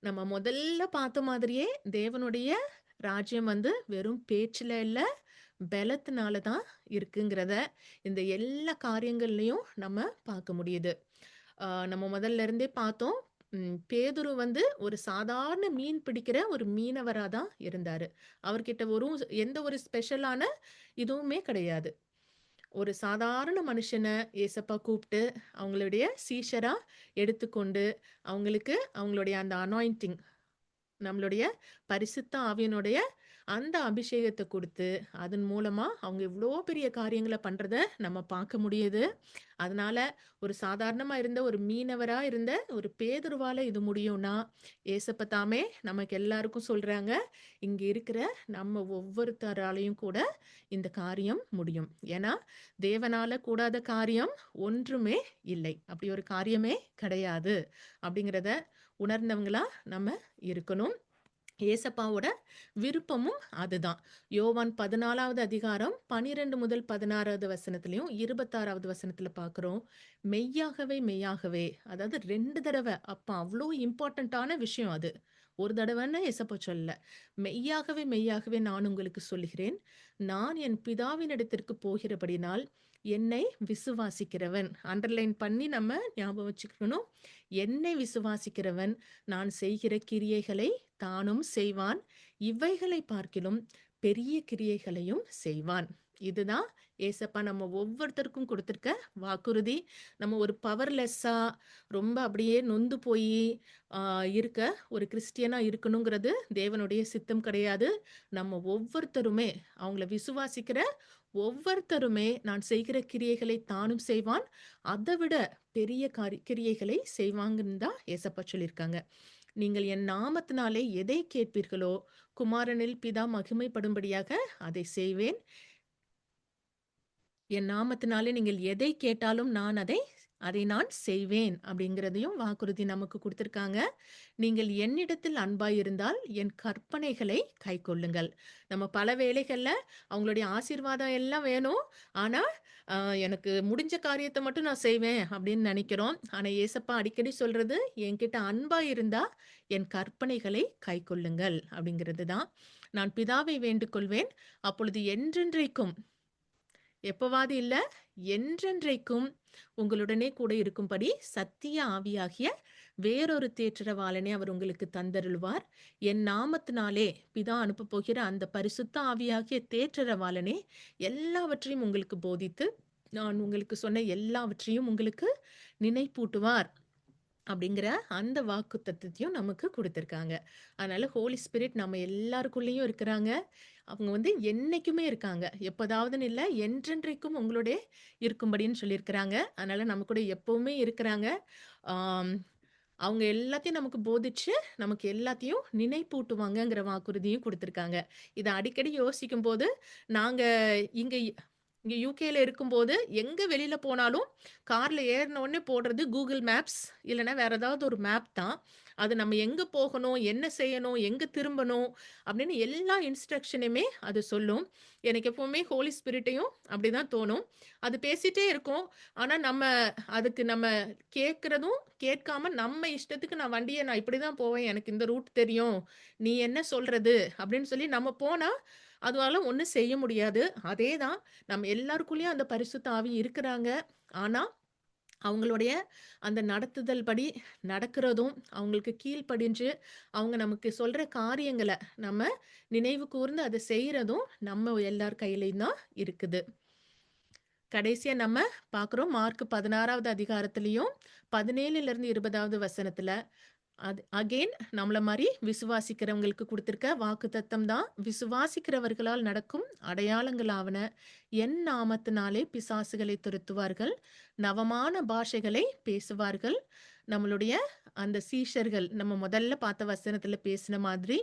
S1: நம்ம முதல்ல பார்த்த மாதிரியே தேவனுடைய ராஜ்யம் வெறும் பேச்சுல இல்ல, பலத்தினால தான் இருக்குங்கிறத இந்த எல்லா காரியங்கள்லயும் நம்ம பார்க்க முடியுது. நம்ம முதல்ல இருந்தே பார்த்தோம். பேதுரு ஒரு சாதாரண மீன் பிடிக்கிற ஒரு மீனவரா தான் இருந்தாரு. அவர்கிட்ட எந்த ஒரு ஸ்பெஷலான இதுவுமே கிடையாது. ஒரு சாதாரண மனுஷனை ஏசப்பா கூப்பிட்டு அவங்களுடைய சீஷரா எடுத்துக்கொண்டு அவங்களுக்கு அவங்களுடைய அந்த அனாயிண்டிங், நம்மளுடைய பரிசுத்த ஆவியனுடைய அந்த அபிஷேகத்தை கொடுத்து அதன் மூலமா அவங்க இவ்வளோ பெரிய காரியங்களை பண்றத நம்ம பார்க்க முடியுது. அதனால ஒரு சாதாரணமா இருந்த ஒரு மீனவரா இருந்த ஒரு பேதுருவால இது முடியும்னா, ஏசப்பா தாமே நமக்கு எல்லாருக்கும் சொல்றாங்க, இங்க இருக்கிற நம்ம ஒவ்வொருத்தராலையும் கூட இந்த காரியம் முடியும். ஏன்னா தேவனால கூடாத காரியம் ஒன்றுமே இல்லை. அப்படி ஒரு காரியமே கிடையாது அப்படிங்கிறத உணர்ந்தவங்களா நம்ம இருக்கணும். ஏசப்பாவோட விருப்பமும் அதுதான். யோவான் 14வது அதிகாரம் 12 முதல் 16வது வசனத்திலையும் 26வது வசனத்துல பார்க்கிறோம். மெய்யாகவே மெய்யாகவே, அதாவது 2 தடவை. அப்ப அவ்வளோ இம்பார்ட்டன்டான விஷயம் அது. ஒரு தடவைன்னு ஏசப்பா சொல்லல. மெய்யாகவே மெய்யாகவே நான் உங்களுக்கு சொல்லுகிறேன், நான் என் பிதாவினிடத்திற்கு போகிறபடினால் என்னை விசுவாசிக்கிறவன், அண்டர்லைன் பண்ணி நம்ம ஞாபகம் வச்சுக்கணும். என்னை விசுவாசிக்கிறவன் நான் செய்கிற கிரியைகளை தானும் செய்வான், இவைகளை பார்க்கிலும் பெரிய கிரியைகளையும் செய்வான். இதுதான் ஏசப்பா நம்ம ஒவ்வொருத்தருக்கும் கொடுத்திருக்க வாக்குறுதி. நம்ம ஒரு பவர்லெஸ்ஸா ரொம்ப அப்படியே நொந்து போய் இருக்க ஒரு கிறிஸ்டியனா இருக்கணுங்கிறது தேவனுடைய சித்தம் கிடையாது. நம்ம ஒவ்வொருத்தருமே, அவங்கள விசுவாசிக்கிற ஒவ்வொருத்தருமே நான் செய்கிற கிரியைகளை தானும் செய்வான், அதை விட பெரிய கிரியைகளை செய்வாங்கன்னு தான் ஏசப்பா சொல்லியிருக்காங்க. நீங்கள் என் நாமத்தினாலே எதை கேட்பீர்களோ குமாரனில் பிதா மகிமைப்படும்படியாக அதை செய்வேன். என் நாமத்தினாலே நீங்கள் எதை கேட்டாலும் அதை நான் செய்வேன் அப்படிங்கிறதையும் வாக்குறுதி நமக்கு கொடுத்திருக்காங்க. நீங்கள் என்னிடத்தில் அன்பாய் இருந்தால் என் கற்பனைகளை கை கொள்ளுங்கள். நம்ம பல வேளைகள்ல அவங்களுடைய ஆசீர்வாதம் எல்லாம் வேணும், ஆனா எனக்கு முடிஞ்ச காரியத்தை மட்டும் நான் செய்வேன் அப்படின்னு நினைக்கிறோம். ஆனா ஏசப்பா அடிக்கடி சொல்றது, என்கிட்ட அன்பா இருந்தா என் கற்பனைகளை கை கொள்ளுங்கள் அப்படிங்கிறது தான். நான் பிதாவை வேண்டிக் கொள்வேன், அப்பொழுது என்றென்றைக்கும், எப்பவாது இல்ல, என்றென்றைக்கும் உங்களுடனே கூட இருக்கும்படி சத்திய ஆவியாகிய வேறொரு தேற்றரவாளனை அவர் உங்களுக்கு தந்தருள்வார். என் நாமத்தினாலே பிதா அனுப்ப போகிற அந்த பரிசுத்த ஆவியாகிய தேற்றரவாளனே எல்லாவற்றையும் உங்களுக்கு போதித்து நான் உங்களுக்கு சொன்ன எல்லாவற்றையும் உங்களுக்கு நினைப்பூட்டுவார் அப்படிங்கிற அந்த வாக்கு தத்துவத்தையும் நமக்கு கொடுத்திருக்காங்க. அதனால ஹோலி ஸ்பிரிட் நம்ம எல்லாருக்குள்ளேயும் இருக்கிறாங்க. அவங்க என்னைக்குமே இருக்காங்க. எப்போதாவதுன்னு இல்லை, என்றென்றைக்கும் உங்களுடைய இருக்கும்படின்னு சொல்லியிருக்கிறாங்க. அதனால நம்ம கூட எப்பவுமே இருக்கிறாங்க. அவங்க எல்லாத்தையும் நமக்கு போதிச்சு நமக்கு எல்லாத்தையும் நினைப்பூட்டுவாங்கங்கிற வாக்குறுதியும் கொடுத்திருக்காங்க. இதை அடிக்கடி யோசிக்கும் போது, நாங்க இங்க இங்க யூகேல இருக்கும்போது எங்க வெளியில போனாலும் கார்ல ஏறின உடனே போடுறது கூகுள் மேப்ஸ், இல்லைன்னா வேற ஏதாவது ஒரு மேப் தான். அது நம்ம எங்க போகணும், என்ன செய்யணும், எங்க திரும்பணும் அப்படின்னு எல்லா இன்ஸ்ட்ரக்ஷனுமே அது சொல்லும். எனக்கு எப்பவுமே ஹோலி ஸ்பிரிட்டையும் அப்படிதான் தோணும். அது பேசிட்டே இருக்கும். ஆனா அதுக்கு நம்ம கேட்கறதும் கேட்காம நம்ம இஷ்டத்துக்கு நான் இப்படிதான் போவேன், எனக்கு இந்த ரூட் தெரியும், நீ என்ன சொல்றது அப்படின்னு சொல்லி நம்ம போனா அதுவால ஒண்ணும் செய்ய முடியாது. அதேதான், நம்ம எல்லாருக்குள்ளயும் அந்த பரிசுத்த ஆவி இருக்கிறாங்க. ஆனா அவங்களுடைய அந்த நடத்துதல் படி நடக்கிறதும், அவங்களுக்கு கீழ்ப்படிஞ்சு அவங்க நமக்கு சொல்ற காரியங்களை நம்ம நினைவு கூர்ந்து அதை செய்யறதும் நம்ம எல்லார் கையிலையும் தான் இருக்குது. கடைசியா நம்ம பார்க்கிறோம், மார்க் 16வது அதிகாரத்திலையும் 17ல இருந்து 20வது வசனத்துல அது அகைன் நம்மள மாரி விசுவாசிக்கிறவங்களுக்கு குடுத்திருக்க வாக்குத்தத்தம் தான். விசுவாசிக்கிறவர்களால் நடக்கும் அடையாளங்களாவன, என் நாமத்தினாலே பிசாசுகளை துரத்துவார்கள், நவமான பாஷைகளை பேசுவார்கள். நம்மளுடைய அந்த சீஷர்கள் நம்ம முதல்ல பார்த்த வசனத்துல பேசின மாதிரி,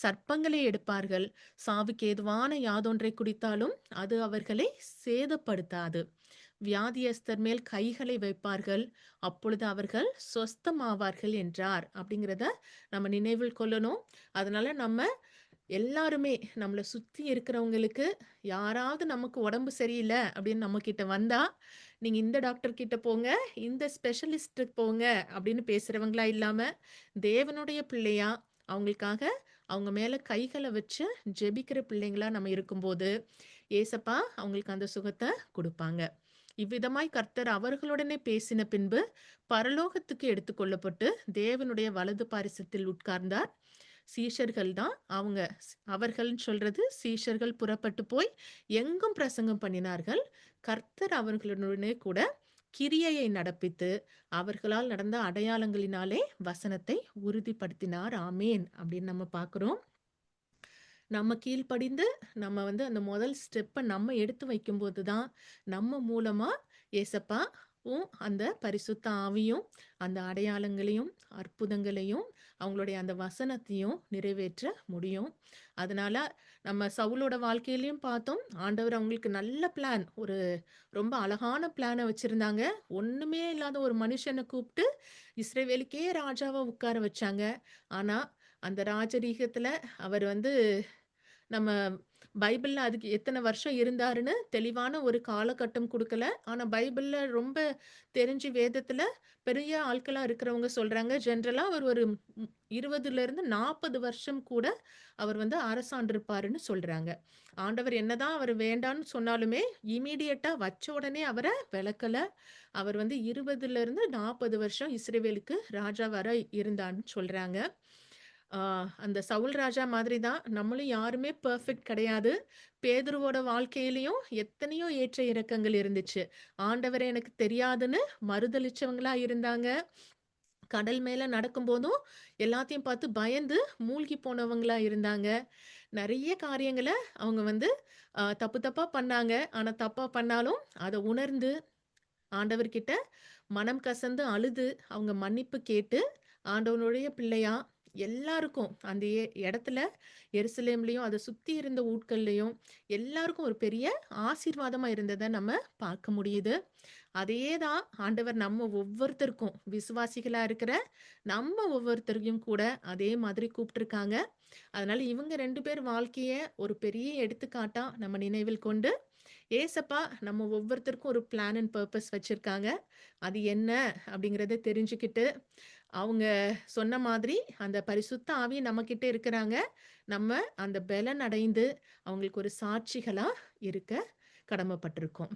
S1: சர்ப்பங்களை எடுப்பார்கள், சாவுக்கு ஏதுவான யாதொன்றை குடித்தாலும் அது அவர்களை சேதப்படுத்தாது. வியாதியஸ்தர் மேல் கைகளை வைப்பார்கள், அப்பொழுது அவர்கள் சொஸ்தமாவார்கள் என்றார். அப்படிங்கிறத நம்ம நினைவில் கொள்ளணும். அதனால நம்ம எல்லாருமே நம்மள சுத்தி இருக்கிறவங்களுக்கு யாராவது நமக்கு உடம்பு சரியில்ல அப்படின்னு நம்மகிட்ட வந்தா, நீங்க இந்த டாக்டர் கிட்ட போங்க, இந்த ஸ்பெஷலிஸ்ட்டுக்கு போங்க அப்படின்னு பேசுறவங்களா இல்லாம, தேவனுடைய பிள்ளையா அவங்களுக்காக அவங்க மேல கைகள வச்சு ஜெபிக்கிற பிள்ளைங்களா நம்ம இருக்கும்போது, ஏசப்பா அவங்களுக்கு அந்த சுகத்த குடுப்பாங்க. இவ்விதமாய் கர்த்தர் அவர்களுடனே பேசின பின்பு பரலோகத்துக்கு எடுத்துக்கொள்ளப்பட்டு தேவனுடைய வலது பாரிசத்தில் உட்கார்ந்தார். சீஷர்கள் தான் அவங்க. அவர்கள்ன்னு சொல்றது சீஷர்கள் புறப்பட்டு போய் எங்கும் பிரசங்கம் பண்ணினார்கள். கர்த்தர் அவர்களுடனே கூட கிரியையை நடப்பித்து அவர்களால் நடந்த அடையாளங்களினாலே வசனத்தை உறுதிப்படுத்தினார். ஆமேன் அப்படின்னு நம்ம பார்க்கிறோம். நம்ம கீழ்ப்படிந்து நம்ம வந்து அந்த முதல் ஸ்டெப்ப நம்ம எடுத்து வைக்கும்போது தான் நம்ம மூலமா ஏசப்பா அந்த பரிசுத்த ஆவியும் அந்த அடையாளங்களையும் அற்புதங்களையும் அவங்களுடைய அந்த வசனத்தையும் நிறைவேற்ற முடியும். அதனால நம்ம சவுலோட வாழ்க்கையிலையும் பார்த்தோம், ஆண்டவர் அவங்களுக்கு நல்ல பிளான், ஒரு ரொம்ப அழகான பிளானை வச்சிருந்தாங்க. ஒண்ணுமே இல்லாத ஒரு மனுஷனை கூப்பிட்டு இஸ்ரவேலுக்கே ராஜாவா உட்கார வச்சாங்க. ஆனா அந்த ராஜரீகத்துல அவர் வந்து நம்ம பைபிள்ல அதுக்கு எத்தன வருஷம் இருந்தாருன்னு தெளிவான ஒரு காலகட்டம் குடுக்கல. ஆனா பைபிள்ல ரொம்ப தெரிஞ்சு வேதத்துல பெரிய ஆட்களா இருக்கிறவங்க சொல்றாங்க, ஜெனரலா அவர் ஒரு 20லிருந்து 40 வருஷம் கூட அவர் வந்து அரசாண்டிருப்பாருன்னு சொல்றாங்க. ஆண்டவர் என்னதான் அவர் வேண்டான்னு சொன்னாலுமே, இம்மீடியட்டா வச்ச உடனே அவர விலக்கல. அவர் வந்து 20லிருந்து 40 வருஷம் இஸ்ரவேலுக்கு ராஜா வர இருந்தான்னு சொல்றாங்க. ஆ, அந்த சவுல் ராஜா மாதிரி தான் நம்மளும் யாருமே பெர்ஃபெக்ட் கிடையாது. பேதுருவோட வாழ்க்கையிலயும் எத்தனையோ ஏற்ற இறக்கங்கள் இருந்துச்சு. ஆண்டவரே எனக்கு தெரியாதுன்னு மறுதலிச்சவங்களா இருந்தாங்க. கடல் மேல நடக்கும்போதும் எல்லாத்தையும் பார்த்து பயந்து மூழ்கி போனவங்களா இருந்தாங்க. நெறைய காரியங்கள அவங்க வந்து தப்பு தப்பா பண்ணாங்க. ஆனா தப்பா பண்ணாலும் அத உணர்ந்து ஆண்டவர்கிட்ட மனம் கசந்து அழுது அவங்க மன்னிப்பு கேட்டு ஆண்டவனுடைய பிள்ளையா எல்லாருக்கும் அந்த இடத்துல எருசலேம்லயும் அதை சுத்தி இருந்த ஊட்கள்லயும் எல்லாருக்கும் ஒரு பெரிய ஆசீர்வாதமா இருந்ததை நம்ம பார்க்க முடியுது. அதையே தான் ஆண்டவர் நம்ம ஒவ்வொருத்தருக்கும் விசுவாசிகளா இருக்கிற நம்ம ஒவ்வொருத்தரையும் கூட அதே மாதிரி கூப்பிட்டுருக்காங்க. அதனால இவங்க 2 பேர் வாழ்க்கைய ஒரு பெரிய எடுத்துக்காட்டா நம்ம நினைவில் கொண்டு ஏசப்பா நம்ம ஒவ்வொருத்தருக்கும் ஒரு பிளான் அண்ட் பர்பஸ் வச்சிருக்காங்க. அது என்ன அப்படிங்கிறத தெரிஞ்சுக்கிட்டு, அவங்க சொன்ன மாதிரி அந்த பரிசுத்த ஆவி நம்மகிட்ட இருக்கிறாங்க. நம்ம அந்த பலன் அடைந்து அவங்களுக்கு ஒரு சாட்சிகளா இருக்க கடமைப்பட்டிருக்கோம்.